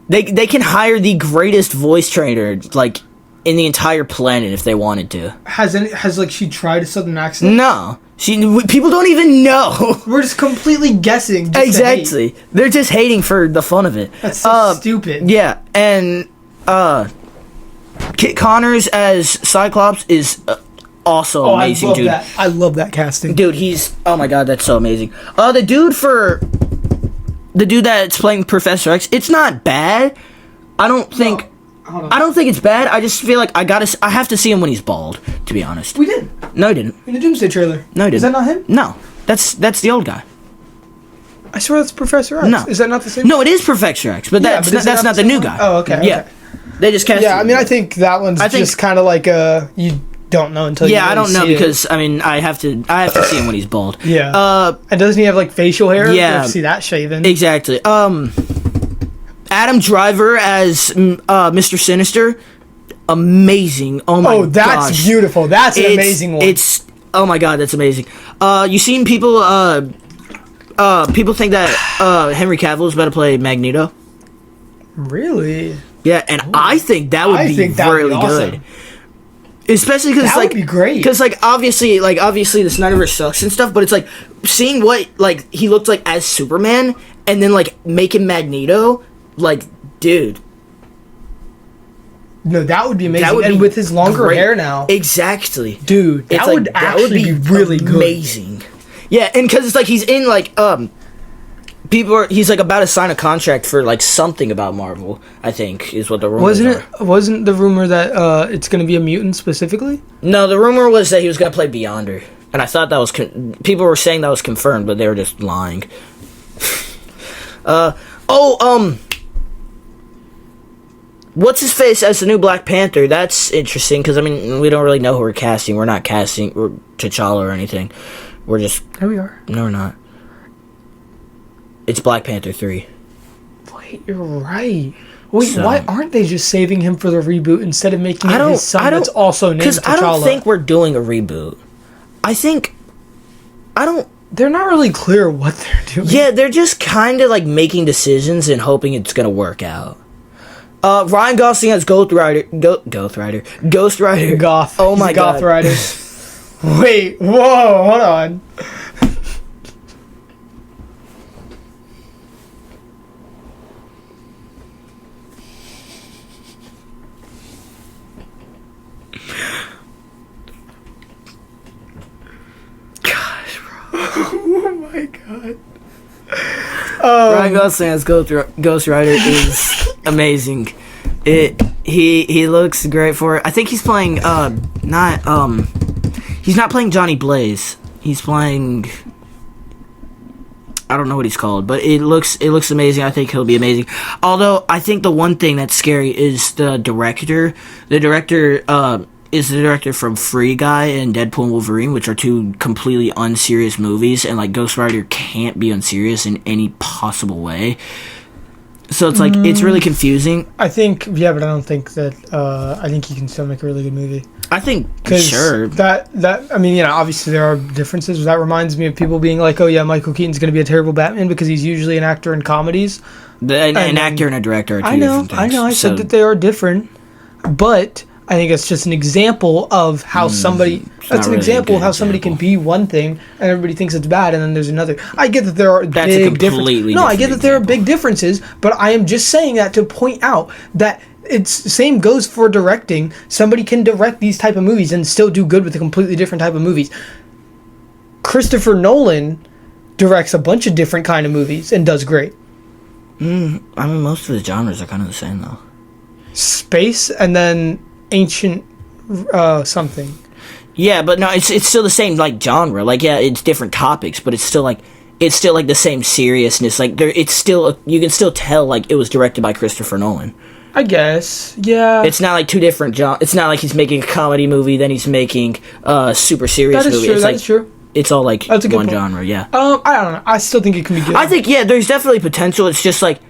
They can hire the greatest voice trainer like in the entire planet if they wanted to. Has like she tried a Southern accent? No, people don't even know. We're just completely guessing. Just Exactly, they're just hating for the fun of it. That's so stupid. Yeah, and Kit Connors as Cyclops is also amazing, dude. I love that casting. Dude, oh my god, that's so amazing. The dude that's playing Professor X, it's not bad. I don't think it's bad. I just feel like I have to see him when he's bald, to be honest. We did. No, he didn't. In the Doomsday trailer. No, he didn't. Is that not him? No. That's the old guy. I swear that's Professor X. No. Is that not the same? No, it is Professor X, but that's not the new guy. Oh, okay. Yeah. Okay. They just cast Yeah, I mean, I think that one's just kind of like you don't know until you I don't know see because I mean I have to see him when he's bald. Yeah. And doesn't he have like facial hair? Yeah. You have to see that shaven. Exactly. Adam Driver as Mr. Sinister, amazing. Oh my god. Oh, that's beautiful. That's an amazing one. Oh my god, that's amazing. You seen people think that Henry Cavill is about to play Magneto? Really? Yeah, and I think that would be really good. Especially because that would be great. Because obviously the Snyderverse sucks and stuff, but it's like seeing what like he looked like as Superman, and then like making Magneto, like dude. No, that would be amazing. And with his longer hair now, exactly, dude, that would actually be really amazing. Good. Yeah, and because it's like he's in like he's like about to sign a contract for like something about Marvel, I think is what the rumor wasn't the rumor that it's going to be a mutant specifically? No, the rumor was that he was going to play Beyonder, and I thought that was people were saying that was confirmed, but they were just lying. What's his face as the new Black Panther? That's interesting because I mean we don't really know who we're casting. We're not casting T'Challa or anything. We're just there. We are. No, we're not. It's Black Panther 3. Wait, you're right. Wait, why aren't they just saving him for the reboot instead of making it his son that's also named T'Challa? Because I don't think we're doing a reboot. They're not really clear what they're doing. Yeah, they're just kind of like making decisions and hoping it's going to work out. Ryan Gosling has Ghost Rider. Goth. Oh my god. Goth Rider. Wait, whoa, hold on. Oh my god. Ryan Gosling as Ghost Rider is amazing. He looks great for it. I think he's playing he's not playing Johnny Blaze. He's playing I don't know what he's called, but it looks amazing. I think he'll be amazing. Although I think the one thing that's scary is the director. The director is the director from Free Guy and Deadpool and Wolverine, which are two completely unserious movies, and like Ghost Rider can't be unserious in any possible way. So it's like it's really confusing. I think, yeah, but I don't think that. I think he can still make a really good movie. I think sure that I mean, you know, obviously there are differences. That reminds me of people being like, "Oh yeah, Michael Keaton's going to be a terrible Batman because he's usually an actor in comedies." An actor and a director are two different things. I know. I said that they are different, but I think it's just an example of how somebody. That's an example of how somebody can be one thing and everybody thinks it's bad, and then there's another. I get that there are big differences. No, I get that there are big differences, but I am just saying that to point out that it's same goes for directing. Somebody can direct these type of movies and still do good with a completely different type of movies. Christopher Nolan directs a bunch of different kind of movies and does great. I mean, most of the genres are kind of the same though. Space and then ancient something. Yeah, but no, it's still the same like genre. Like yeah, it's different topics, but it's still like the same seriousness. Like it's still you can still tell like it was directed by Christopher Nolan. I guess, yeah. It's not like two different genres. It's not like he's making a comedy movie, then he's making a super serious movie. That is true. It's all like one genre, yeah. I don't know. I still think it can be good. I think there's definitely potential. It's just like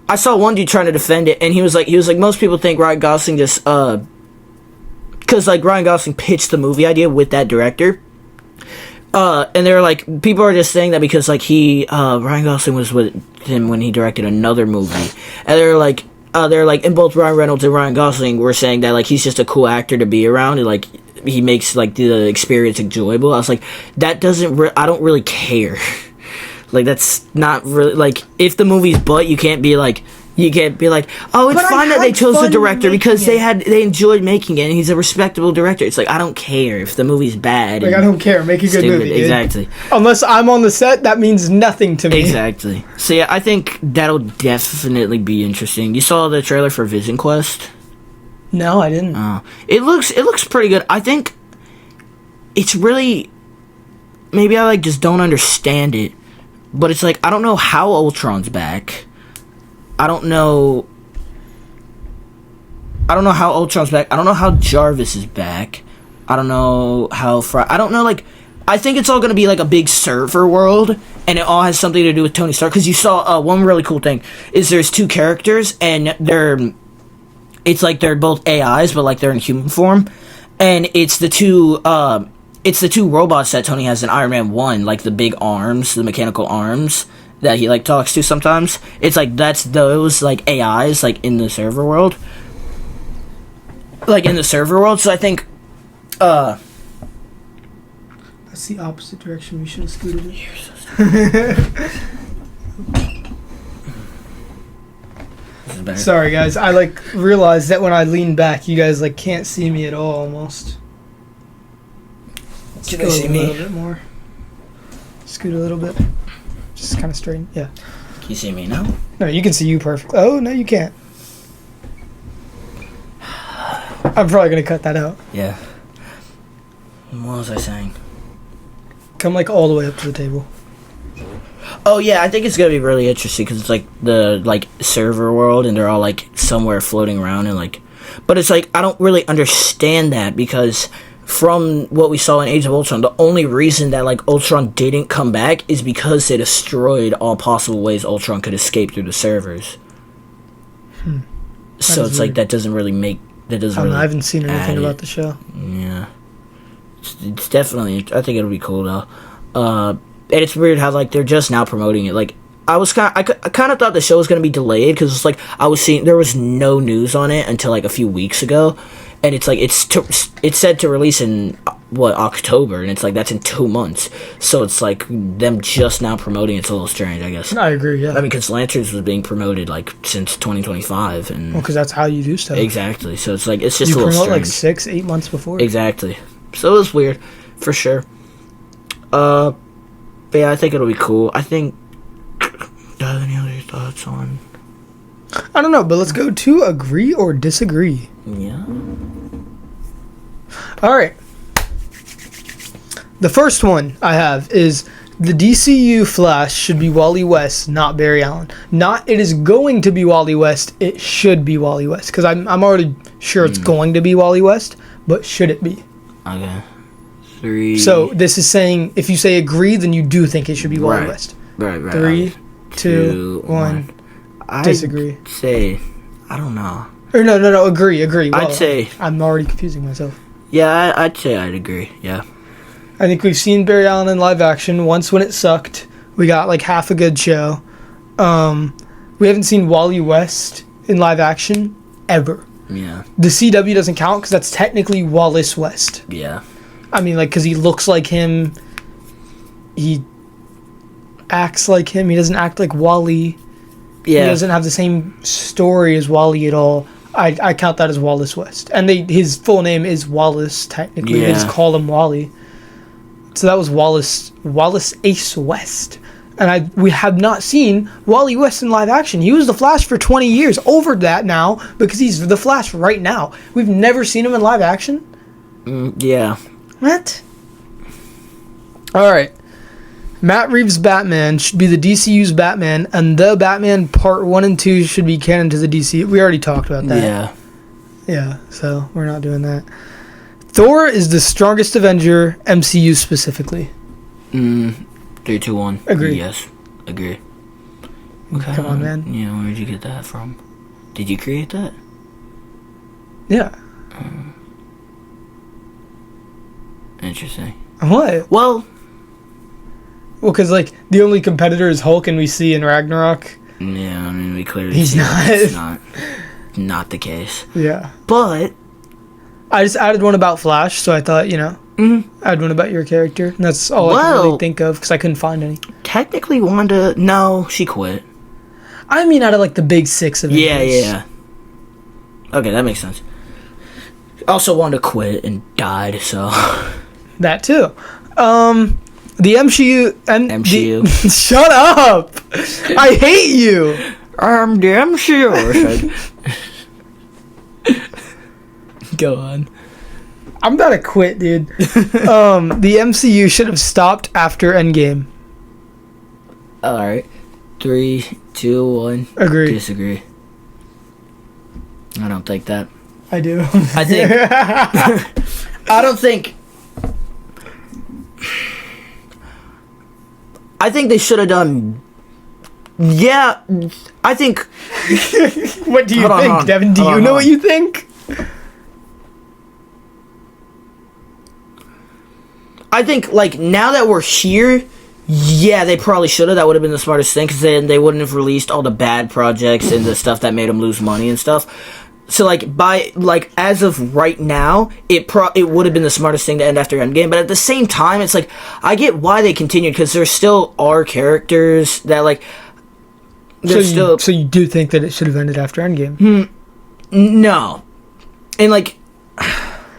I saw one dude trying to defend it, and he was like most people think Ryan Gosling just because like Ryan Gosling pitched the movie idea with that director. and they're like, people are just saying that because like Ryan Gosling was with him when he directed another movie, and they're like, and both Ryan Reynolds and Ryan Gosling were saying that like he's just a cool actor to be around, and like he makes like the experience enjoyable. I was like, that doesn't. I don't really care. Like that's not really like if the movie's butt, you can't be like. Oh, it's fine that they chose the director because they enjoyed making it, and he's a respectable director. It's like, I don't care if the movie's bad. Like, I don't care. Make a good movie, dude. Exactly. Unless I'm on the set, that means nothing to me. Exactly. So yeah, I think that'll definitely be interesting. You saw the trailer for Vision Quest? No, I didn't. It looks pretty good. I think it's really, maybe I like just don't understand it, but it's like I don't know how Ultron's back. I don't know how Ultron's back. I don't know how Jarvis is back. I don't know how I don't know, like, I think it's all going to be like a big server world, and it all has something to do with Tony Stark. Because you saw one really cool thing is there's two characters, and it's like they're both AIs, but like they're in human form, and it's the two robots that Tony has in Iron Man 1, like the big arms, the mechanical arms that he like talks to sometimes. It's like that's those like AIs like in the server world. So I think that's the opposite direction we should have scooted in. Sorry guys, I like realized that when I lean back you guys like can't see me at all almost. Can they see me? A little bit more. Scoot a little bit. Just kind of straighten. Yeah. Can you see me now? No, you can see you perfectly. Oh, no, you can't. I'm probably going to cut that out. Yeah. What was I saying? Come, like, all the way up to the table. Oh, yeah, I think it's going to be really interesting because it's, like, the, like, server world, and they're all, like, somewhere floating around, and, like... But it's, like, I don't really understand that because... From what we saw in Age of Ultron, the only reason that like Ultron didn't come back is because they destroyed all possible ways Ultron could escape through the servers. So it's weird. Like that doesn't really make I haven't seen anything about the show. Yeah, it's definitely. I think it'll be cool though. And it's weird how like they're just now promoting it. Like I kind of thought the show was gonna be delayed because it's like I was seeing there was no news on it until like a few weeks ago. And it's like it's said to release in October, and it's like that's in 2 months. So it's like them just now promoting it's a little strange, I guess. I agree. Yeah. I mean, because Lanterns was being promoted like since 2025, and because that's how you do stuff. Exactly. So it's like it's just you a little promote strange. like 6-8 months before. Exactly. So it was weird, for sure. But yeah, I think it'll be cool. I think. Do you have any other thoughts on? I don't know, but let's go to agree or disagree. Yeah. All right. The first one I have is the DCU Flash should be Wally West, not Barry Allen. Not it is going to be Wally West. It should be Wally West because I'm already sure it's going to be Wally West, but should it be? Okay. 3. So this is saying if you say agree, then you do think it should be Wally West. Right. 3, 2, 1. Disagree. I'd say, I don't know. Or no, agree. Well, I'd say... I'm already confusing myself. Yeah, I'd say I'd agree, yeah. I think we've seen Barry Allen in live action once when it sucked. We got like half a good show. We haven't seen Wally West in live action ever. Yeah. The CW doesn't count because that's technically Wallace West. Yeah. I mean, like, because he looks like him. He acts like him. He doesn't act like Wally. Yeah. He doesn't have the same story as Wally at all. I count that as Wallace West. And his full name is Wallace, technically. Yeah. They just call him Wally. So that was Wallace Ace West. And we have not seen Wally West in live action. He was the Flash for 20 years. Over that now, because he's the Flash right now. We've never seen him in live action? Yeah. What? Alright. Matt Reeves' Batman should be the DCU's Batman, and The Batman Part 1 and 2 should be canon to the DC. We already talked about that. Yeah. Yeah, so we're not doing that. Thor is the strongest Avenger, MCU specifically. 3, 2, 1. Agree. Yes. Agree. Okay. Come on, man. Yeah, where did you get that from? Did you create that? Yeah. Interesting. What? Well, Well, because like the only competitor is Hulk, and we see in Ragnarok. Yeah, I mean, we clearly He's see not. It's not the case. Yeah. But I just added one about Flash, so I thought, add one about your character. And that's all I can really think of, because I couldn't find any. Technically, Wanda, no, she quit. I mean, out of like the big 6 Avengers. Yeah. Okay, that makes sense. Also, Wanda quit and died, so. That too. The MCU and MCU. Shut up! I hate you. The MCU. Go on. I'm about to quit, dude. The MCU should have stopped after Endgame. All right. 3, 2, 1. Agree. Disagree. I don't think that. I do. I think. I don't think. I think they should have done. Yeah, I think. What do you think, Devin? Do you know what you think? I think, like, now that we're here, yeah, they probably should have. That would have been the smartest thing, because then they wouldn't have released all the bad projects and the stuff that made them lose money and stuff. So, as of right now, it would have been the smartest thing to end after Endgame. But at the same time, it's like, I get why they continued, because there still are characters that, like, So you do think that it should have ended after Endgame? No. And, like...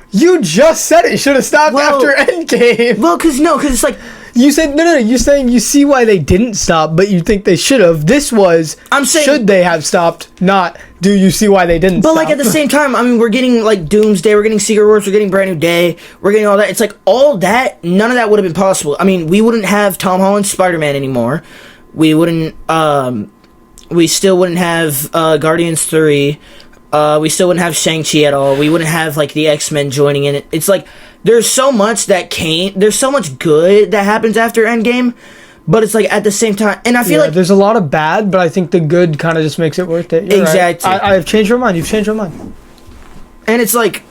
You just said it should have stopped after Endgame. Well, because it's like... You said, no, you're saying you see why they didn't stop, but you think they should have. This was, I'm saying, should they have stopped, not do you see why they didn't stop. But, like, at the same time, I mean, we're getting, like, Doomsday, we're getting Secret Wars, we're getting Brand New Day, we're getting all that. It's like, all that, none of that would have been possible. I mean, we wouldn't have Tom Holland's Spider-Man anymore. We wouldn't, we still wouldn't have Guardians 3. We still wouldn't have Shang-Chi at all. We wouldn't have, like, the X-Men joining in it. It's like, there's so much there's so much good that happens after Endgame, but it's like, at the same time, and I feel like... There's a lot of bad, but I think the good kind of just makes it worth it. You're exactly. Right. I've changed your mind. You've changed your mind. And it's like,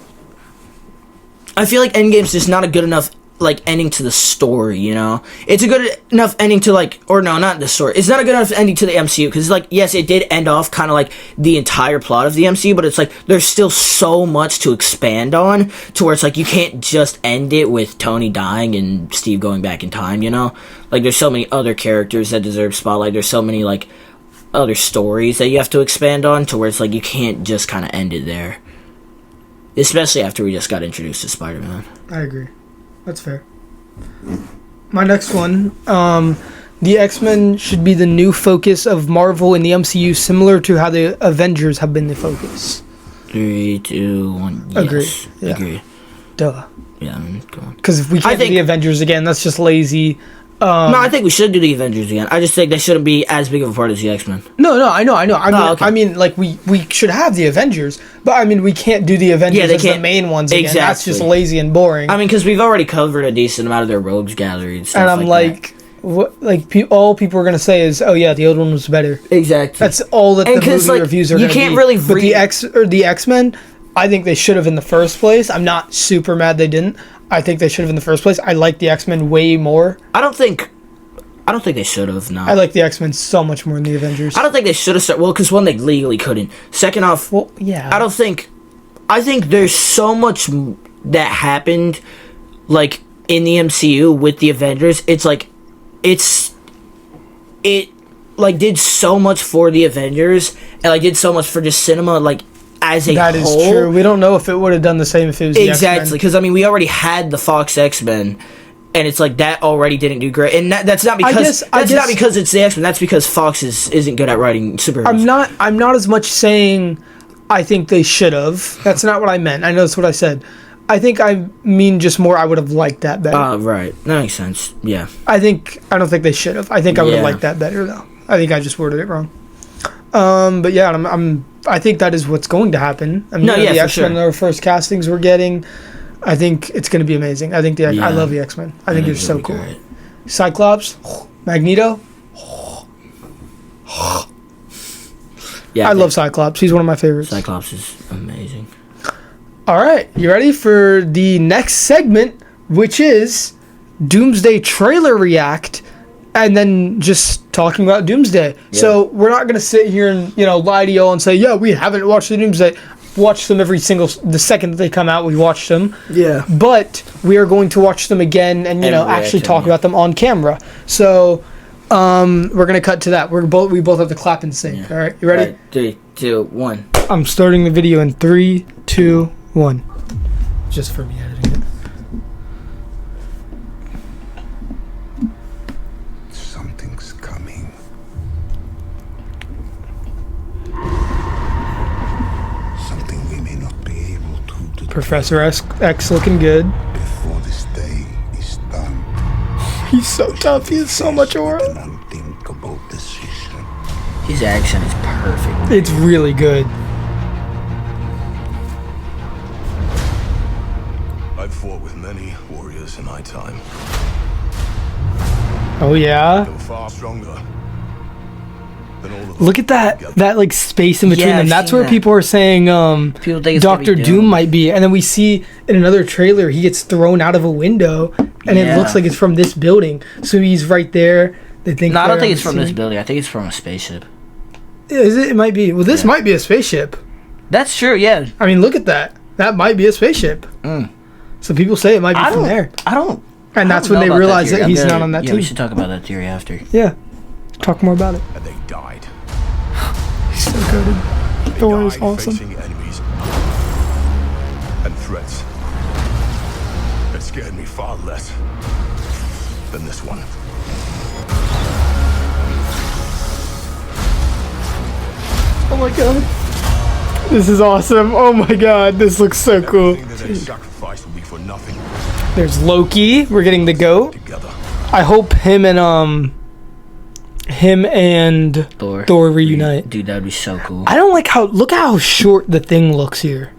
I feel like Endgame's just not a good enough, like, ending to the story, you know? It's a good enough ending to, like, or no, not the story. It's not a good enough ending to the MCU, because, like, yes, it did end off kind of like the entire plot of the MCU, but it's like, there's still so much to expand on, to where it's like, you can't just end it with Tony dying and Steve going back in time, you know? Like, there's so many other characters that deserve spotlight. There's so many, like, other stories that you have to expand on, to where it's like, you can't just kind of end it there. Especially after we just got introduced to Spider-Man. I agree. That's fair. My next one, the X-Men should be the new focus of Marvel in the MCU, similar to how the Avengers have been the focus. 3, 2, 1. Yes. Agree. Yeah. Agree. Duh. Yeah, go on. Because if we can't do the Avengers again, that's just lazy. No, I think we should do the Avengers again. I just think they shouldn't be as big of a part as the X-Men. No, I know. I mean, like, we should have the Avengers, but I mean, we can't do the Avengers as the main ones again. Exactly. That's just lazy and boring. I mean, because we've already covered a decent amount of their Rogues Gallery and stuff. And I'm like what? Like, all people are gonna say is, "Oh yeah, the old one was better." Exactly. That's all that the movie reviews are. You can't really. But the X-Men, I think they should have in the first place. I'm not super mad they didn't. I think they should have in the first place. I like the X-Men way more. I don't think they should have. No, I like the X-Men so much more than the Avengers. I don't think they should have started. Well, because one, they legally couldn't. Second off, well, yeah. I think there's so much that happened, like, in the MCU with the Avengers. It's like, it like did so much for the Avengers, and like did so much for just cinema, like, as a whole. That is true. We don't know if it would have done the same if it was the X-Men. Exactly, because I mean, we already had the Fox X-Men. And it's like, that already didn't do great, and that's not because not because it's the X-Men. That's because Fox isn't good at writing superheroes. I'm not as much saying I think they should have. That's not what I meant. I know that's what I said. I think I mean just more. I would have liked that better. Right, that makes sense. Yeah. I don't think they should have. I think I would have liked that better though. I think I just worded it wrong. But yeah, I think that is what's going to happen. I mean, the X-Men are first castings we're getting. I think it's going to be amazing. I love the X-Men. I think they're so cool. Great. Cyclops, Magneto. Yeah, I love Cyclops. He's one of my favorites. Cyclops is amazing. All right, you ready for the next segment, which is Doomsday trailer react and then just talking about Doomsday. Yeah. So we're not gonna sit here and lie to y'all and say, yeah, we haven't watched the Doomsday. Watch them the second that they come out. We watch them. Yeah. But we are going to watch them again and actually talk about them on camera. So we're gonna cut to that. We both have to clap and sing. Yeah. All right, you ready? All right, 3, 2, 1. I'm starting the video in 3, 2, 1. Just for me editing it. Something's coming. Something we may not be able to do. Professor X looking good. Before this day is done. He's so tough. He has so much aura. An unthinkable decision. His accent is perfect. It's really good. I've fought with many warriors in my time. Oh yeah. They were far stronger than all of them. Look at that like space in between Yeah, them. I've That's seen where that. people are saying People think it's gonna be Doctor Doom Doom. might be, and then we see in another trailer he gets thrown out of a window, and it Yeah. looks like it's from this building. So he's right there. They think. No, I don't they're think on it's the from this scene. building. I think it's from a spaceship. Is it? It might be. Well, this Yeah. might be a spaceship. That's true, yeah. I mean, look at that. That might be a spaceship. Mm. So people say it might be I from don't, there, I don't. and I that's don't when know they about realize theory. that I'm he's gonna- not on that Yeah, team. we should talk about that theory after. Yeah. Talk more about it. And they died. He's so good. They Thor is died awesome. facing enemies and threats that scared me far less than this one. Oh my god. This is awesome. Oh my god. This looks so cool. Everything that they sacrificed will be for nothing There's Loki. We're getting the goat. together. I hope him and Thor reunite. Dude, that'd be so cool. I don't like look how short the Thing looks here.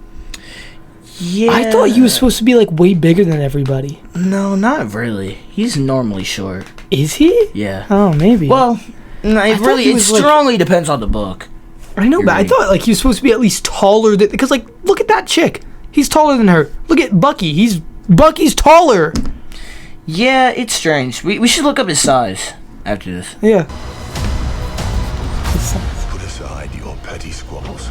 Yeah. I thought he was supposed to be like way bigger than everybody. No, not really. He's normally short. Is he? Yeah. Oh, maybe. Well, no, it thought really he it was, like- strongly depends on the book. I know, you're but I right. thought like he was supposed to be at least taller than, because like look at that chick. He's taller than her. Look at Bucky. Bucky's taller. Yeah, it's strange. We should look up his size after this. Yeah. Put aside your petty squabbles.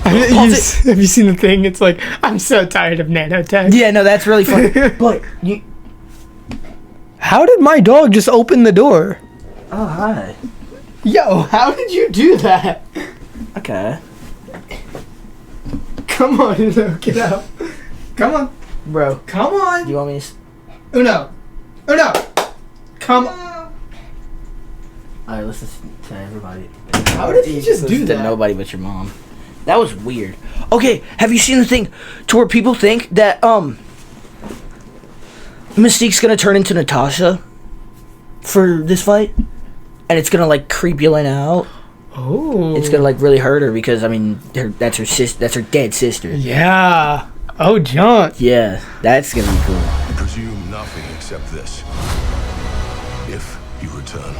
Have you seen the thing? It's like, I'm so tired of nanotech. Yeah, no, that's really funny. But you. How did my dog just open the door? Oh hi. Yo, how did you do that? Okay. Come on, Uno, get out. Come on. Bro, Come on. you want me to? Uno. Come on. Alright, let's listen to everybody. How did he just do Listen to that? nobody but your mom. That was weird. Okay, have you seen the thing to where people think that Mystique's gonna turn into Natasha for this fight? And it's gonna like creep Yelena out. Oh. It's gonna like really hurt her because I mean that's her dead sister. Yeah. Oh, John. Yeah, that's gonna be cool. Presume nothing except this. If you return,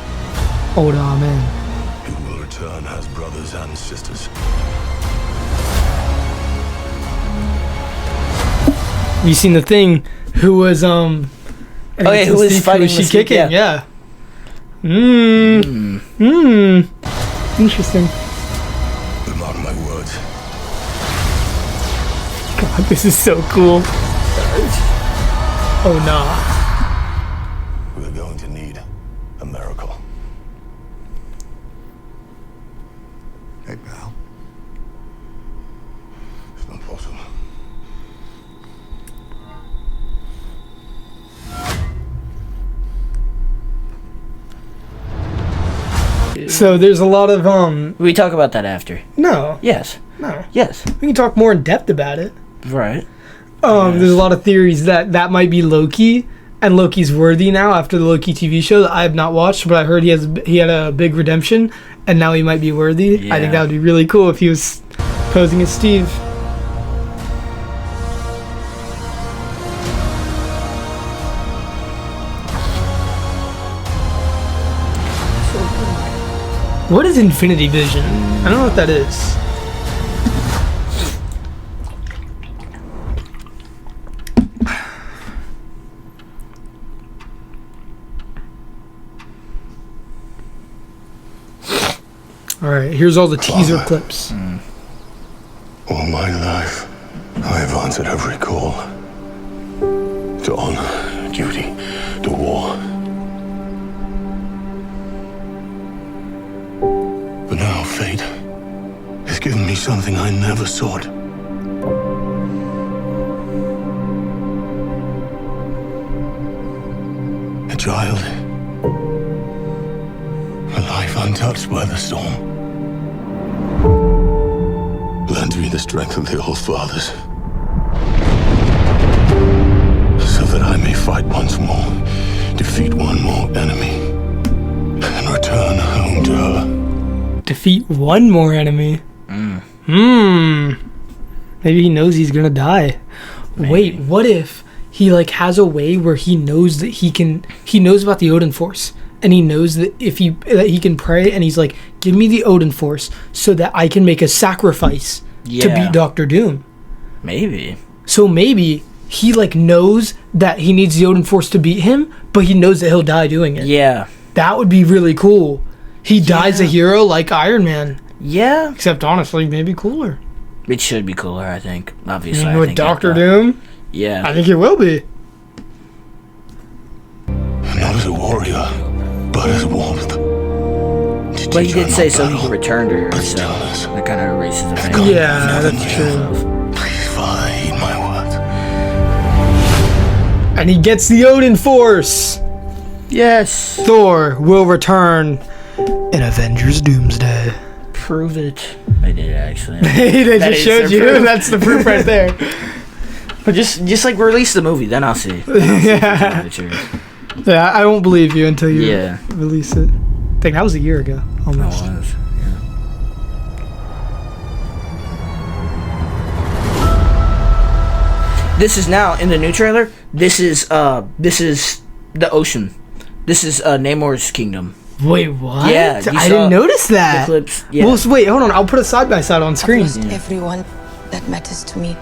Oh, nah, man. you will return as brothers and sisters. You seen the Thing? Who was Oh yeah, who was fighting? Was she Mystique? kicking? Yeah. Interesting. But mark my words, God, this is so cool. Oh, nah. we're going to need a miracle. Hey, pal. It's not possible. So there's a lot of We talk about that after. no, Yes. no. Yes. We can talk more in depth about it. Right. There's a lot of theories that might be Loki, and Loki's worthy now after the Loki TV show that I have not watched, but I heard he had a big redemption, and now he might be worthy. I think Yeah. that would be really cool if he was posing as Steve. What is Infinity Vision? I don't know what that is. All right, here's all the teaser clips. All my life, I have answered every call. To honor, duty, to war. But now fate has given me something I never sought. A child. A life untouched by the storm. Lend me the strength of the All Fathers, so that I may fight once more, defeat one more enemy, and return home to her. Defeat one more enemy. Maybe he knows he's gonna die. Maybe. Wait, what if he like has a way where he knows that he knows about the Odin Force, and he knows that that he can pray, and he's like, give me the Odin Force so that I can make a sacrifice to beat Doctor Doom. Maybe. So maybe he like knows that he needs the Odin Force to beat him, but he knows that he'll die doing it. Yeah. That would be really cool. He dies a hero like Iron Man. Yeah. Except honestly, maybe cooler. It should be cooler, I think. Obviously, I With think Doctor that- Doom? Yeah. I think it will be. Not as a warrior, but as warmth. But he did say so he can return to her, so that kind of erases the thing. Yeah, that's true. Please, Father, heed my words. And he gets the Odin Force. Yes. Thor will return in Avengers Doomsday. Prove it. I did actually. They That just is showed their you. proof. That's the proof right there. But just like release the movie, then I'll see. Yeah, I won't believe you until you Yeah. release it. I think that was a year ago, almost. This is now in the new trailer. This is the ocean. This is Namor's kingdom. Wait, what? Yeah, you I saw didn't notice that. The clips. Yeah. Well, wait, hold on. I'll put a side by side on screen. I've lost everyone that matters to me.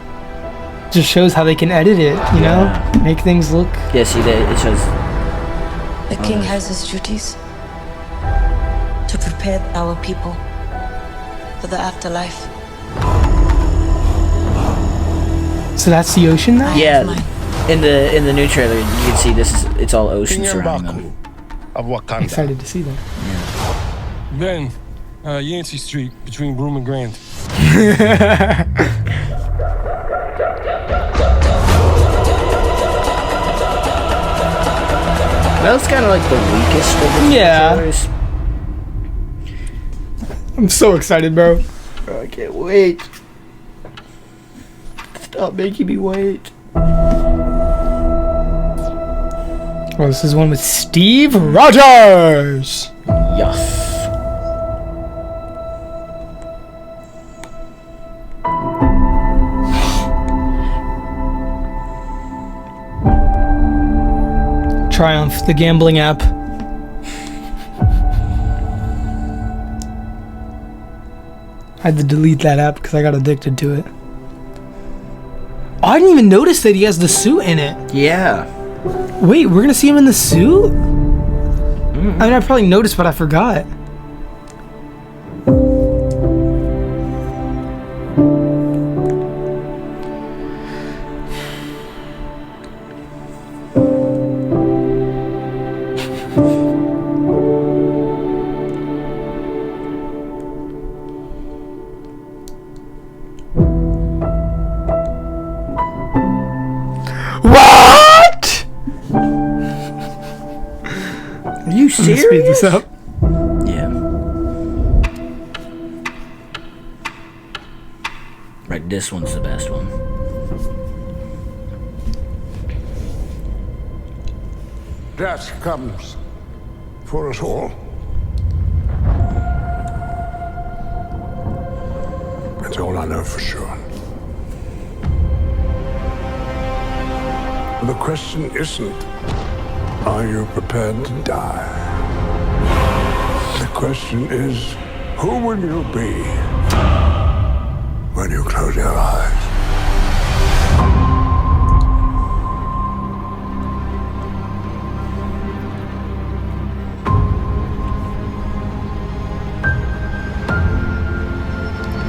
Just shows how they can edit it, you know? Yeah. Make things look. Yeah, see that it shows. The king has his duties to prepare our people for the afterlife. So that's the ocean now? I Yeah, have mine. in the new trailer, you can see it's all ocean surrounding them. Of Wakanda. Excited to see that. Ben, Yancey Street, between Broome and Grand. That's kind of like the weakest of the Yeah. trailers. I'm so excited, bro. I can't wait. Stop making me wait. Well, this is one with Steve Rogers. Yes. Triumph, the gambling app. I had to delete that app because I got addicted to it. Oh, I didn't even notice that he has the suit in it. Yeah. Wait, we're gonna see him in the suit? I mean, I probably noticed, but I forgot. What? Are you Let me serious? speed this up. Yeah. Right, this one's the best one. Death comes for us all. That's all I know for sure. The question isn't, are you prepared to die? The question is, who will you be when you close your eyes?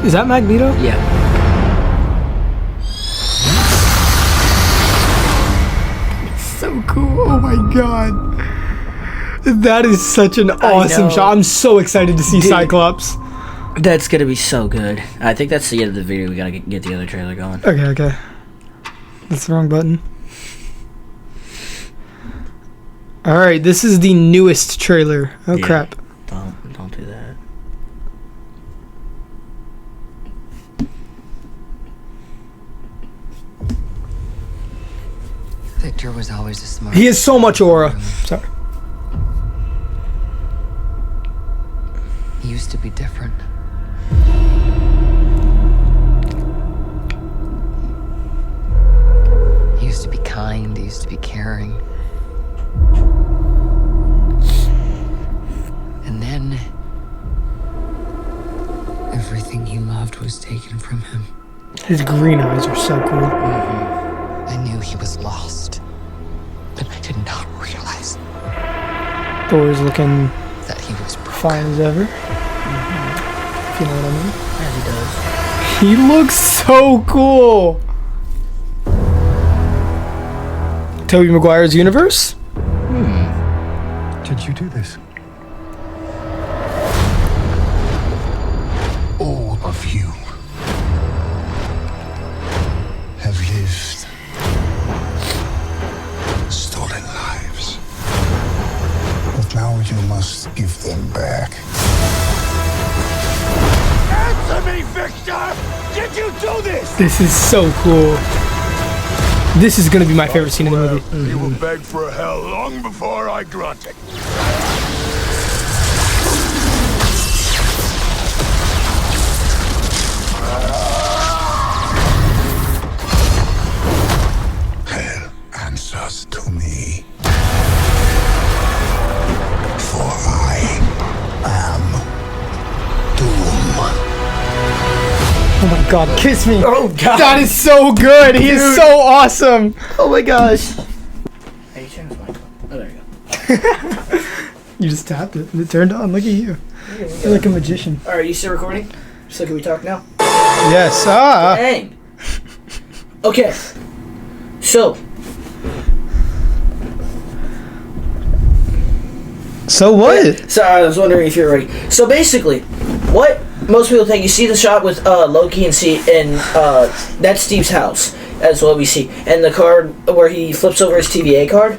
Is that Magneto? Yeah. So cool. Oh my god. That is such an awesome know. shot. I'm so excited to see Dude. Cyclops. That's gonna be so good. I think that's the end of the video. We gotta get the other trailer going. Okay. That's the wrong button. Alright, this is the newest trailer. Oh Yeah. crap. Don't do that. Victor was always a smart. He has so much aura. Sorry. He used to be different. He used to be kind. He used to be caring. And then everything he loved was taken from him. His green eyes are so cool. I knew he was lost, but I did not realize Thor's looking that he was broken. fine as ever. If you know what I mean. As he does. He looks so cool. Tobey Maguire's universe? Did you do this? All of you have lived stolen lives. But now you must give them back. Answer me, Victor! Did you do this? This is so cool. This is gonna be my favorite scene in the movie. You will beg for hell long before I grant it. Hell answers to me. For I am Doom. Oh my god, kiss me. Oh god. That is so good. He is so awesome. Oh my gosh. Hey, you turn this mic on. Oh, there you go. You just tapped it and it turned on. Look at you. You're like a magician. Alright, you still recording? So can we talk now? Yes. Dang. Okay. So what? Sorry, I was wondering if you're ready. So basically, what most people think, you see the shot with Loki and that's Steve's house. That's what we see. And the card where he flips over his TVA card.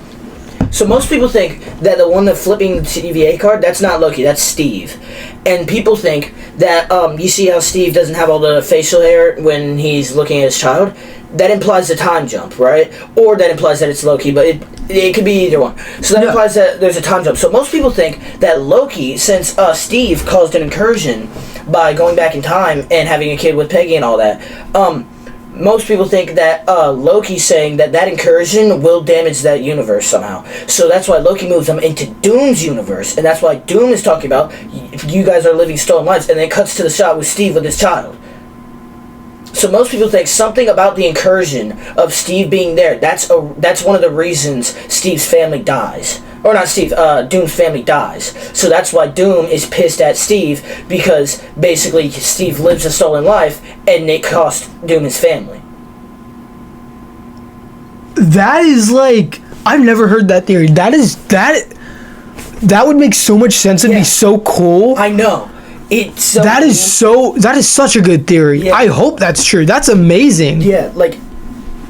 So most people think that the one that's flipping the TVA card, that's not Loki, that's Steve. And people think that, you see how Steve doesn't have all the facial hair when he's looking at his child? That implies a time jump, right? Or that implies that it's Loki, but it could be either one. So that implies that there's a time jump. So most people think that Loki, since Steve caused an incursion by going back in time and having a kid with Peggy and all that, most people think that Loki's saying that incursion will damage that universe somehow. So that's why Loki moves them into Doom's universe, and that's why Doom is talking about, you guys are living stolen lives, and then it cuts to the shot with Steve with his child. So most people think something about the incursion of Steve being there, that's one of the reasons Steve's family dies. Or not Steve, Doom's family dies. So that's why Doom is pissed at Steve, because basically Steve lives a stolen life and it cost Doom his family. That is like, I've never heard that theory. That would make so much sense and be so cool. I know. It's so that is such a good theory. Yeah. I hope that's true. That's amazing. Yeah, like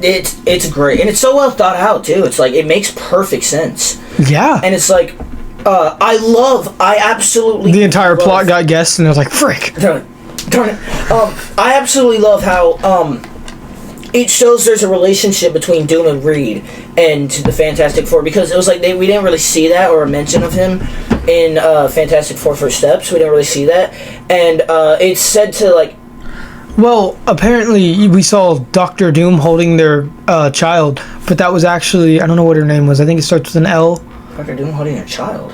it's great, and it's so well thought out too. It's like, it makes perfect sense. Yeah. And it's like, I absolutely The entire love- plot got guessed, and I was like, frick. Darn it. I absolutely love how it shows there's a relationship between Doom and Reed and the Fantastic Four, because it was like we didn't really see that or a mention of him in Fantastic Four First Steps. We didn't really see that, and it's said to like. Well, apparently we saw Dr. Doom holding their child, but that was actually, I don't know what her name was. I think it starts with an L. Dr. Doom holding a child.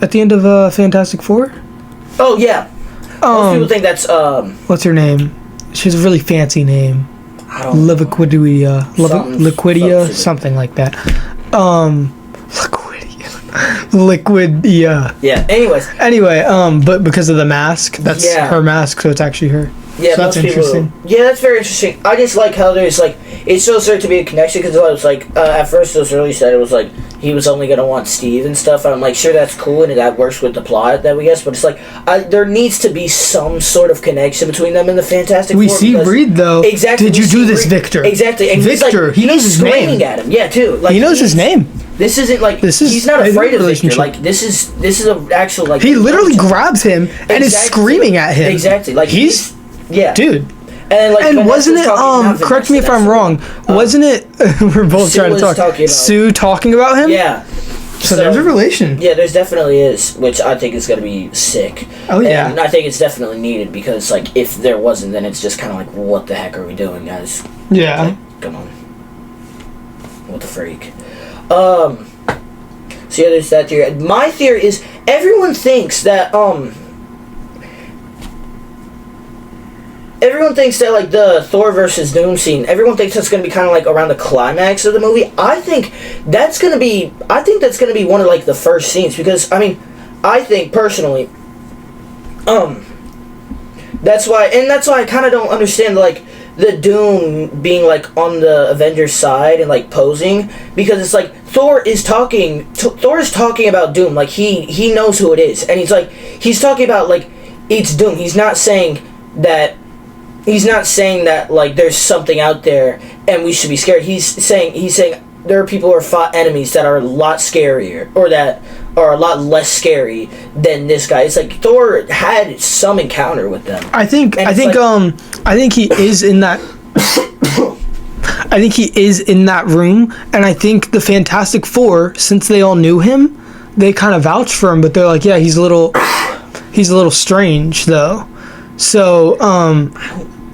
At the end of Fantastic Four? Oh yeah. Most people think that's What's her name? She has a really fancy name. I don't know. Liquidia, something like that. Liquidia. Yeah. Anyways. Anyway, but because of the mask, that's her mask, so it's actually her. Yeah, So that's most people. interesting. Yeah, that's very interesting. I just like how there's like it shows there to be a connection because I was like at first it was really said it was like he was only gonna want Steve and stuff. And I'm like, sure, that's cool and that works with the plot that we guess, but it's like there needs to be some sort of connection between them and the Fantastic We Four. see because- Reed though. Exactly. Did we you see do this, Reed- Victor? Exactly. And Victor. He's He knows his screaming name. at him. Yeah, too. Like He knows his name. This isn't like This is he's not a afraid of Victor. relationship. Like this is an actual like He literally grabs him and is Exactly. screaming at him. Exactly. Like he's yeah, dude. And like And wasn't it not correct me if Vanessa, I'm wrong, wasn't it we're both Sue trying to was talk talking about- Sue talking about him? Yeah. So there's a relation. Yeah, there's definitely is, which I think is going to be sick. Oh, yeah. And I think it's definitely needed because, like, if there wasn't, then it's just kind of like, what the heck are we doing, guys? Yeah. Like, come on. What the freak? So yeah, there's that theory. My theory is everyone thinks that, everyone thinks that, like, the Thor versus Doom scene, everyone thinks that's going to be kind of, like, around the climax of the movie. I think that's going to be one of, like, the first scenes, because, I mean, I think, personally, that's why I kind of don't understand, like, the Doom being, like, on the Avengers side and, like, posing, because it's, like, Thor is talking about Doom, like, he knows who it is, and he's talking about, like, it's Doom. He's not saying that, like, there's something out there and we should be scared. He's saying there are people who are fought enemies that are a lot scarier, or that are a lot less scary than this guy. It's like Thor had some encounter with them. I think he is in that I think he is in that room, and I think the Fantastic Four, since they all knew him, they kind of vouch for him, but they're like, yeah, he's a little strange though. So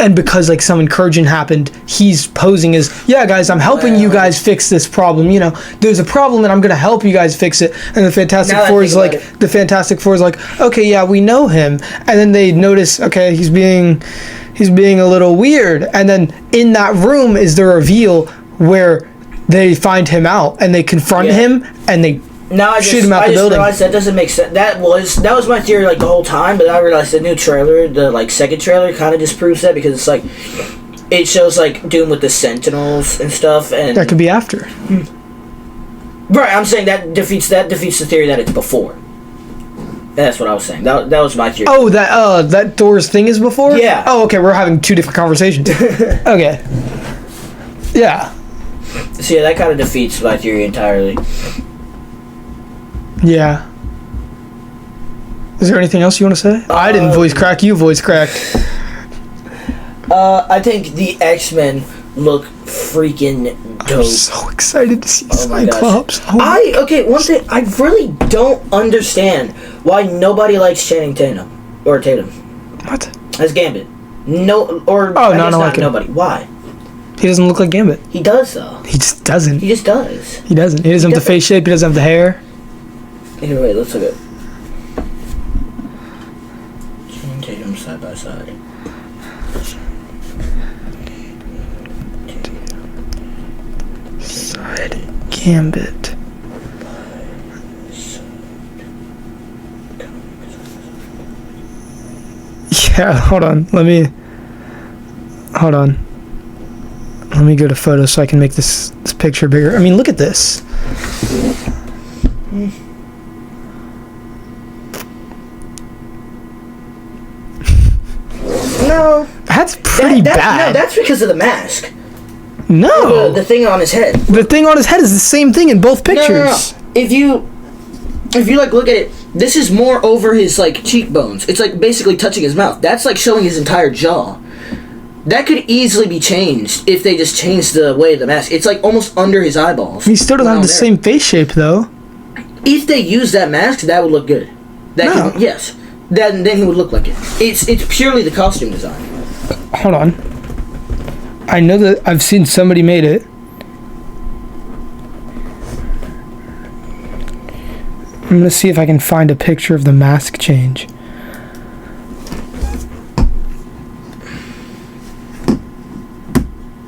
and because like some incursion happened, he's posing as, yeah guys, I'm helping you guys fix this problem, you know, there's a problem and I'm gonna help you guys fix it. And the Fantastic Four is like, okay, yeah, we know him. And then they notice, okay, he's being a little weird. And then in that room is the reveal where they find him out and they confront him and they shoot him out the building. Realized that doesn't make sense. That was my theory like the whole time, but I realized the new trailer, the like second trailer, kind of disproves that, because it's like it shows like Doom with the Sentinels and stuff, and that could be after. Right, I'm saying that defeats the theory that it's before. That's what I was saying. That was my theory. Oh, that Thor's thing is before? Yeah. Oh, okay, we're having two different conversations. Okay. Yeah. So yeah, that kind of defeats my theory entirely. Yeah. Is there anything else you want to say? I didn't voice crack. You voice cracked. I think the X-Men look freaking dope. I'm so excited to see my gosh. Cyclops. One thing I really don't understand why nobody likes Channing Tatum. What? As Gambit. No, or Oh, I no, guess no, not like him. nobody. Why? He doesn't look like Gambit. He does though. He just doesn't. He just does. He doesn't. He doesn't have the face shape. He doesn't have the hair. Either way, let's look at Channing Tatum side by side. Side Gambit. Yeah, hold on. Let me go to photos so I can make this picture bigger. I mean, look at this. No. That's pretty bad. No, that's because of the mask. No. The thing on his head. The thing on his head is the same thing in both pictures. No. If you like look at it, this is more over his like cheekbones. It's like basically touching his mouth. That's like showing his entire jaw. That could easily be changed if they just changed the way of the mask. It's like almost under his eyeballs. He still doesn't have the same face shape though. If they use that mask, that would look good. Yes. Then he would look like it. It's purely the costume design. Hold on. I know that I've seen somebody made it. I'm gonna see if I can find a picture of the mask change.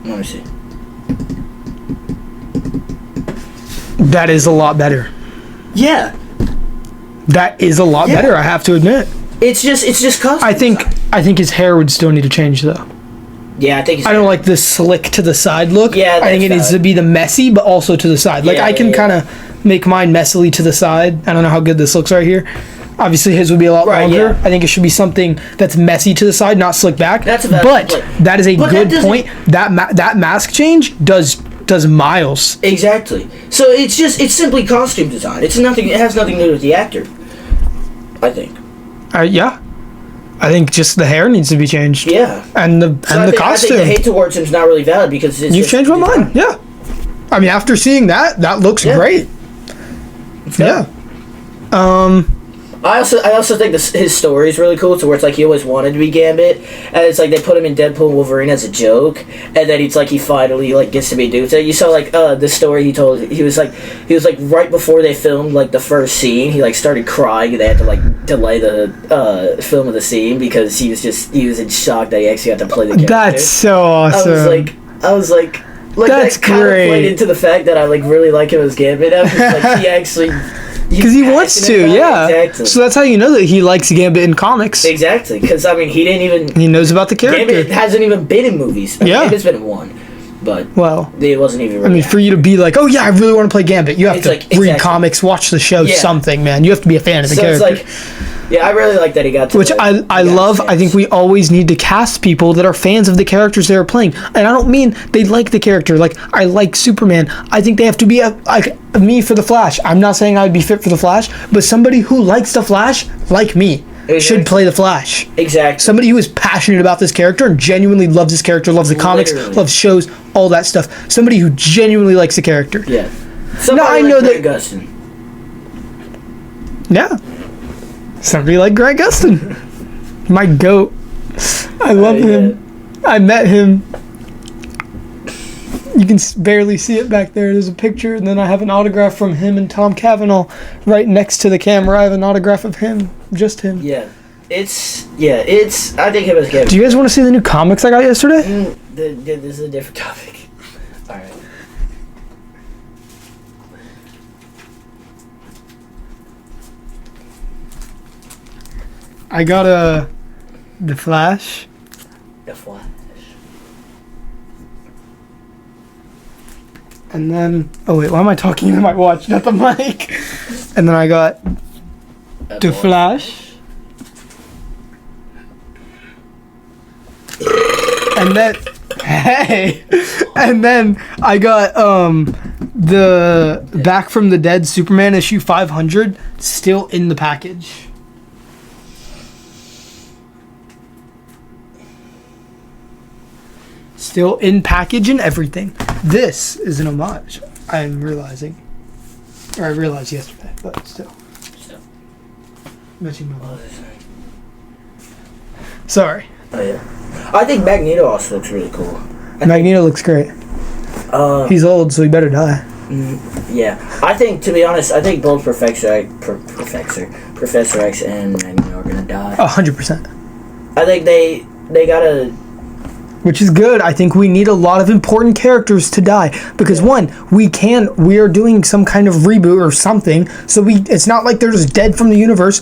Let me see. That is a lot better. Yeah. That is a lot better, I have to admit. It's just costume I think design. I think his hair would still need to change though. Yeah, I think I don't like the slick to the side look. Yeah, I think it needs to be the messy, but also to the side. Like Yeah, I can yeah. kind of make mine messily to the side. I don't know how good this looks right here. Obviously, his would be a lot Right, longer. yeah. I think it should be something that's messy to the side, not slick back. That's a valid but point. that is a But that good doesn't- point. That mask change does miles. Exactly. So it's simply costume design. It has nothing to do with the actor. I think. Yeah, I think just the hair needs to be changed. Yeah. and the So I think costume. the hate towards him is not really valid because it's You've just changed my design. mind. Yeah, I mean after seeing that looks Yeah. great. Yeah. I also think his story is really cool. So where it's like he always wanted to be Gambit, and it's like they put him in Deadpool and Wolverine as a joke, and then it's like he finally like gets to be Doomsday. You saw like the story he told. He was like right before they filmed like the first scene, he like started crying, and they had to like delay the film of the scene because he was in shock that he actually got to play the character. That's so awesome. I was like That's that kind of great. played into the fact that I like really like him as Gambit now because like he actually. Because he wants to, passionate about it. yeah. Exactly. So that's how you know that he likes Gambit in comics. Exactly, because I mean, he didn't even. He knows about the character. Gambit hasn't even been in movies. I mean, Yeah. Gambit's been in one, but Well, it wasn't even. I Really mean, for you to be like, oh yeah, I really want to play Gambit, you have It's to like, read exactly. comics, watch the show, Yeah. something, man. You have to be a fan of the so character. it's like, yeah, I really like that he got to. Which like, I he got love. a I think chance. we always need to cast people that are fans of the characters they are playing. And I don't mean they like the character. Like, I like Superman. I think they have to be like me for the Flash. I'm not saying I would be fit for the Flash, but somebody who likes the Flash, like me, should Exactly. play the Flash. Exactly. Somebody who is passionate about this character and genuinely loves this character, loves the comics, Literally. loves shows, all that stuff. Somebody who genuinely likes the character. Yeah. Somebody I like know Grant that- Gustin. Yeah. Somebody like Grant Gustin. My goat. I love yeah. him. I met him. You can barely see it back there. There's a picture, and then I have an autograph from him and Tom Cavanaugh right next to the camera. I have an autograph of him. Just him. Yeah. It's. I think him as Gambit. Do you guys want to see the new comics I got yesterday? This is a different topic. All right. I got The Flash. The Flash. And then, oh wait, why am I talking into my watch, not the mic? And then I got The Flash. And then, hey, and then I got the Back from the Dead Superman issue 500 still in the package. Still in package and everything. This is an homage, I'm realizing. Or I realized yesterday, but still. Matching my life. Sorry. Oh yeah. I think Magneto also looks really cool. Magneto looks great. He's old, so he better die. Yeah, I think, to be honest, I think both Professor X and Magneto are gonna die. 100%. I think they gotta. Which is good. I think we need a lot of important characters to die. Because one, we are doing some kind of reboot or something, so it's not like they're just dead from the universe.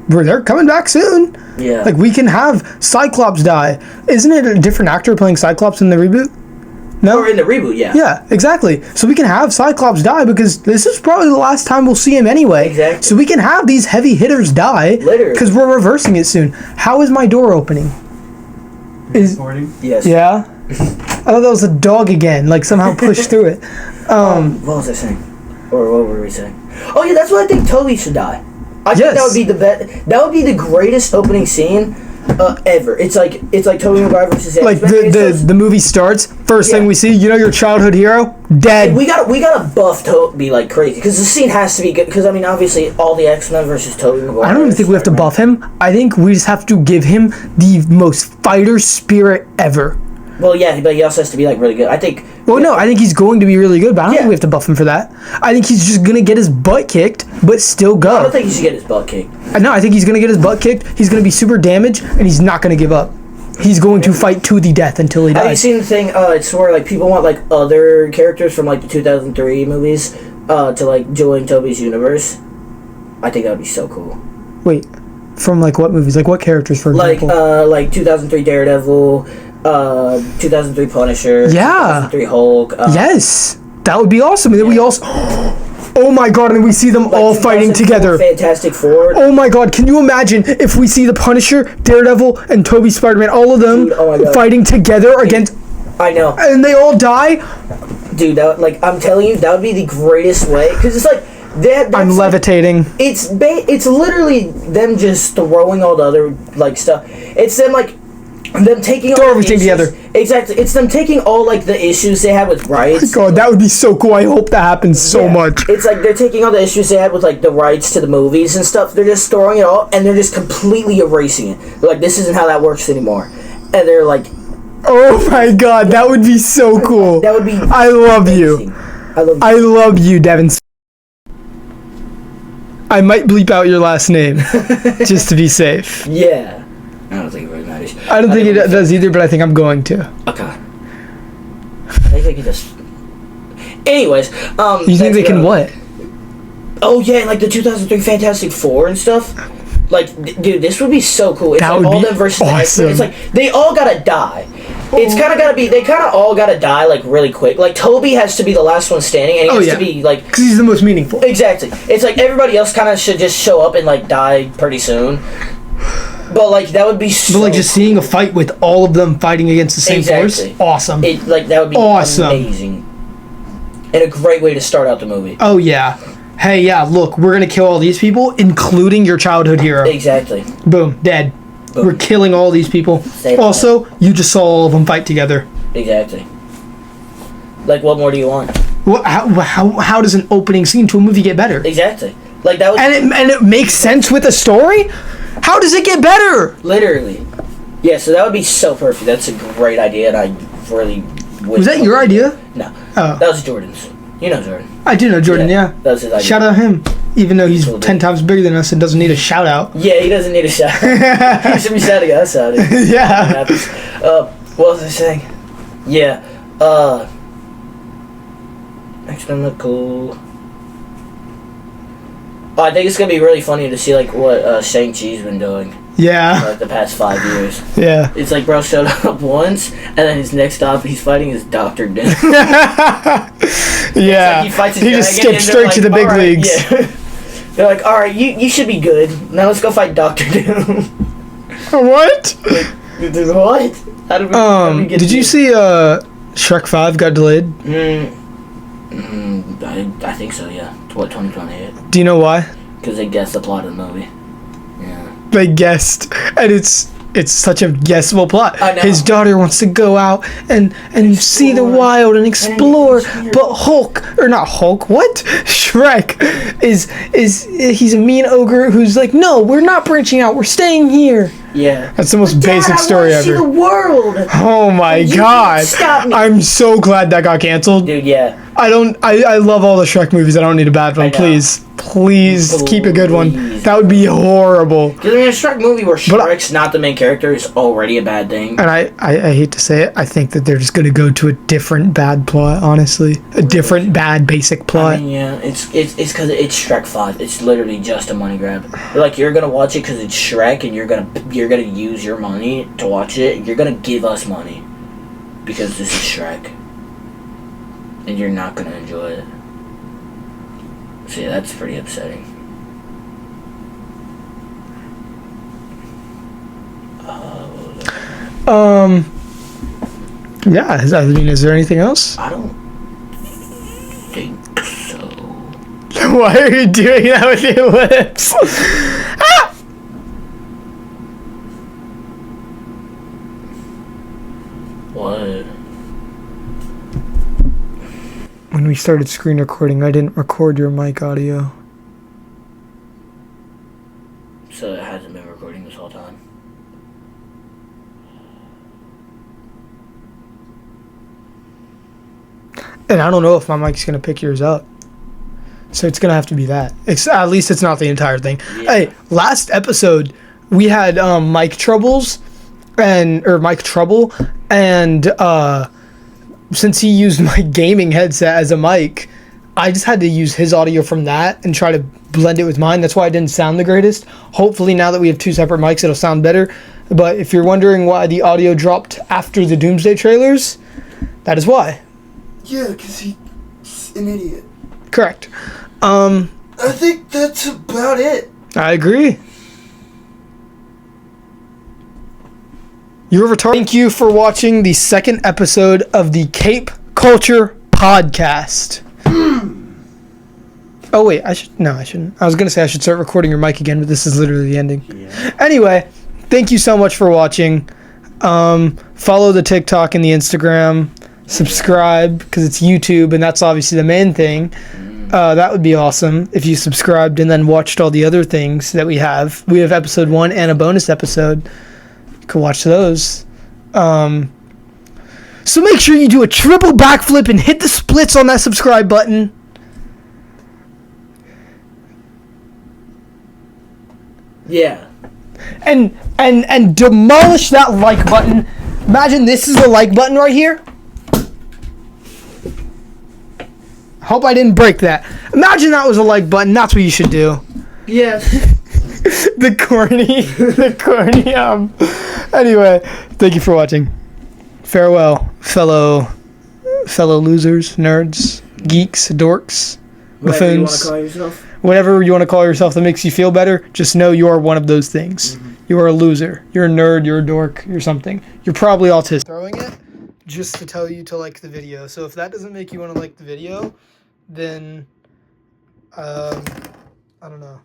They're coming back soon. Yeah. Like, we can have Cyclops die. Isn't it a different actor playing Cyclops in the reboot? No? Or in the reboot, yeah. Yeah, exactly. So we can have Cyclops die because this is probably the last time we'll see him anyway. Exactly. So we can have these heavy hitters die. Literally. Because we're reversing it soon. How is my door opening? Yes. Yeah? I thought that was a dog again. Like, somehow pushed through it. What was I saying? Or what were we saying? Oh yeah, that's why I think Toby should die. I think that would be the best. That would be the greatest opening scene ever. It's like Tobey Maguire versus Like, the movie starts, first thing we see, your childhood hero, dead. We gotta buff Toby like crazy because the scene has to be good. Because I mean, obviously, all the X-Men versus Tobey Maguire. I don't even think we have to buff him. I think we just have to give him the most fighter spirit ever. Well, yeah, but he also has to be like really good. I think. Well, no, I think he's going to be really good, but I don't think we have to buff him for that. I think he's just gonna get his butt kicked, but still go. I don't think he should get his butt kicked. No, I think he's gonna get his butt kicked. He's gonna be super damaged, and he's not gonna give up. He's going to fight to the death until he dies. Have you seen the thing? It's where like people want like other characters from like the 2003 movies to like join Toby's universe. I think that would be so cool. Wait, From like what movies? Like what characters, for example? Like 2003 Daredevil, 2003 Punisher, Yeah. 2003 Hulk. Yes, that would be awesome. And then we also, oh my god, and we see them all fighting 2004 together. Fantastic Four. Oh my god, can you imagine if we see the Punisher, Daredevil, and Toby Spider-Man, all of them Dude, oh my God. fighting together against, I know. and they all die? Dude, I'm telling you, that would be the greatest way. Because it's like, I'm levitating. It's literally them just throwing all the other, like, stuff. It's them, like, them taking all Throw the everything issues. together. Exactly. It's them taking all, like, the issues they had with rights. God, that would be so cool. I hope that happens so Yeah. much. It's like they're taking all the issues they had with, like, the rights to the movies and stuff. They're just throwing it all, and they're just completely erasing it. They're like, this isn't how that works anymore. And they're like... Oh my god, that would be so cool. That would be... I love amazing. you. I love you, Devin. I might bleep out your last name, just to be safe. Yeah. I don't think it really matters. I don't think it does either, but I think I'm going to. Okay. I think they can just... Anyways, You think they can what? Oh yeah, like the 2003 Fantastic Four and stuff. Like, dude, this would be so cool. It's That like would all be them versus the awesome. X-Men. It's like they all gotta die. It's kind of gotta be. They kind of all gotta die like really quick. Like Toby has to be the last one standing, and he has to be like because he's the most meaningful. exactly. It's like everybody else kind of should just show up and like die pretty soon. But like that would be so. But like just seeing a fight with all of them fighting against the same force, awesome. Like that would be awesome, amazing, and a great way to start out the movie. Oh yeah. Hey, yeah, look, we're gonna kill all these people, including your childhood hero. Exactly. Boom, dead. Boom. We're killing all these people. Also, you just saw all of them fight together. Exactly. Like, what more do you want? How does an opening scene to a movie get better? Exactly. Like that was. And it makes sense with a story? How does it get better? Literally. Yeah, so that would be so perfect. That's a great idea, and I really... Was that your idea? No. Oh. That was Jordan's. You know Jordan. I do know Jordan, yeah. That was his idea. Shout out him. Even though he's 10 times bigger than us and doesn't need a shout out. Yeah, he doesn't need a shout out. He should be shouting us out. Yeah. What was I saying? Yeah. X-Men look cool. Oh, I think it's gonna be really funny to see like what Shang-Chi's been doing. Yeah. Like the past 5 years. Yeah. It's like bro showed up once, and then his next stop he's fighting his Doctor Doom. Yeah. Like he just skipped straight to the big leagues. Yeah. They're like, all right, you should be good. Now let's go fight Doctor Doom. What? What? How did we get did you see Shrek 5 got delayed? I think so, yeah. To what, 2028? Do you know why? Because they guessed the plot of the movie. Yeah. They guessed, and it's such a guessable plot. I know. His daughter wants to go out and see the wild and explore, but what? Shrek is he's a mean ogre who's like, no, we're not branching out, we're staying here. Yeah. That's the most basic story I ever. see the world. Oh my god. Stop me. I'm so glad that got canceled. Dude, yeah. I love all the Shrek movies. I don't need a bad one. Please keep a good one. That would be horrible. Because I mean, a Shrek movie where Shrek's not the main character is already a bad thing. And I hate to say it, I think that they're just going to go to a different bad plot, honestly. A different bad basic plot. I mean, yeah, it's because it's Shrek 5. It's literally just a money grab. Like, you're going to watch it because it's Shrek, and you're gonna use your money to watch it. You're going to give us money because this is Shrek. And you're not going to enjoy it. So yeah, that's pretty upsetting. Yeah, I mean, is there anything else? I don't think so. Why are you doing that with your lips? Ah! What? When we started screen recording, I didn't record your mic audio. So it hasn't been recording this whole time? And I don't know if my mic's going to pick yours up. So it's going to have to be that. At least it's not the entire thing. Yeah. Hey, last episode, we had mic trouble, and since he used my gaming headset as a mic, I just had to use his audio from that and try to blend it with mine. That's why it didn't sound the greatest. Hopefully now that we have 2 separate mics, it'll sound better. But if you're wondering why the audio dropped after the Doomsday trailers, that is why. Yeah, because he's an idiot. Correct. I think that's about it. I agree. You're retarded. Thank you for watching the second episode of the Cape Culture Podcast. Oh wait, I shouldn't. I was gonna say I should start recording your mic again, but this is literally the ending. Yeah. Anyway, thank you so much for watching. Follow the TikTok and the Instagram. Subscribe, because it's YouTube, and that's obviously the main thing. That would be awesome if you subscribed and then watched all the other things that we have. We have episode 1 and a bonus episode. You can watch those. So make sure you do a triple backflip and hit the splits on that subscribe button. Yeah. And demolish that like button. Imagine this is the like button right here. Hope I didn't break that. Imagine that was a like button. That's what you should do. Yeah. the corny. Anyway, thank you for watching. Farewell, fellow losers, nerds, geeks, dorks, Whatever you want buffoons. to call yourself. Whatever you want to call yourself that makes you feel better, just know you are one of those things. Mm-hmm. You are a loser. You're a nerd. You're a dork. You're something. You're probably autistic. Throwing it just to tell you to like the video. So if that doesn't make you want to like the video, then I don't know.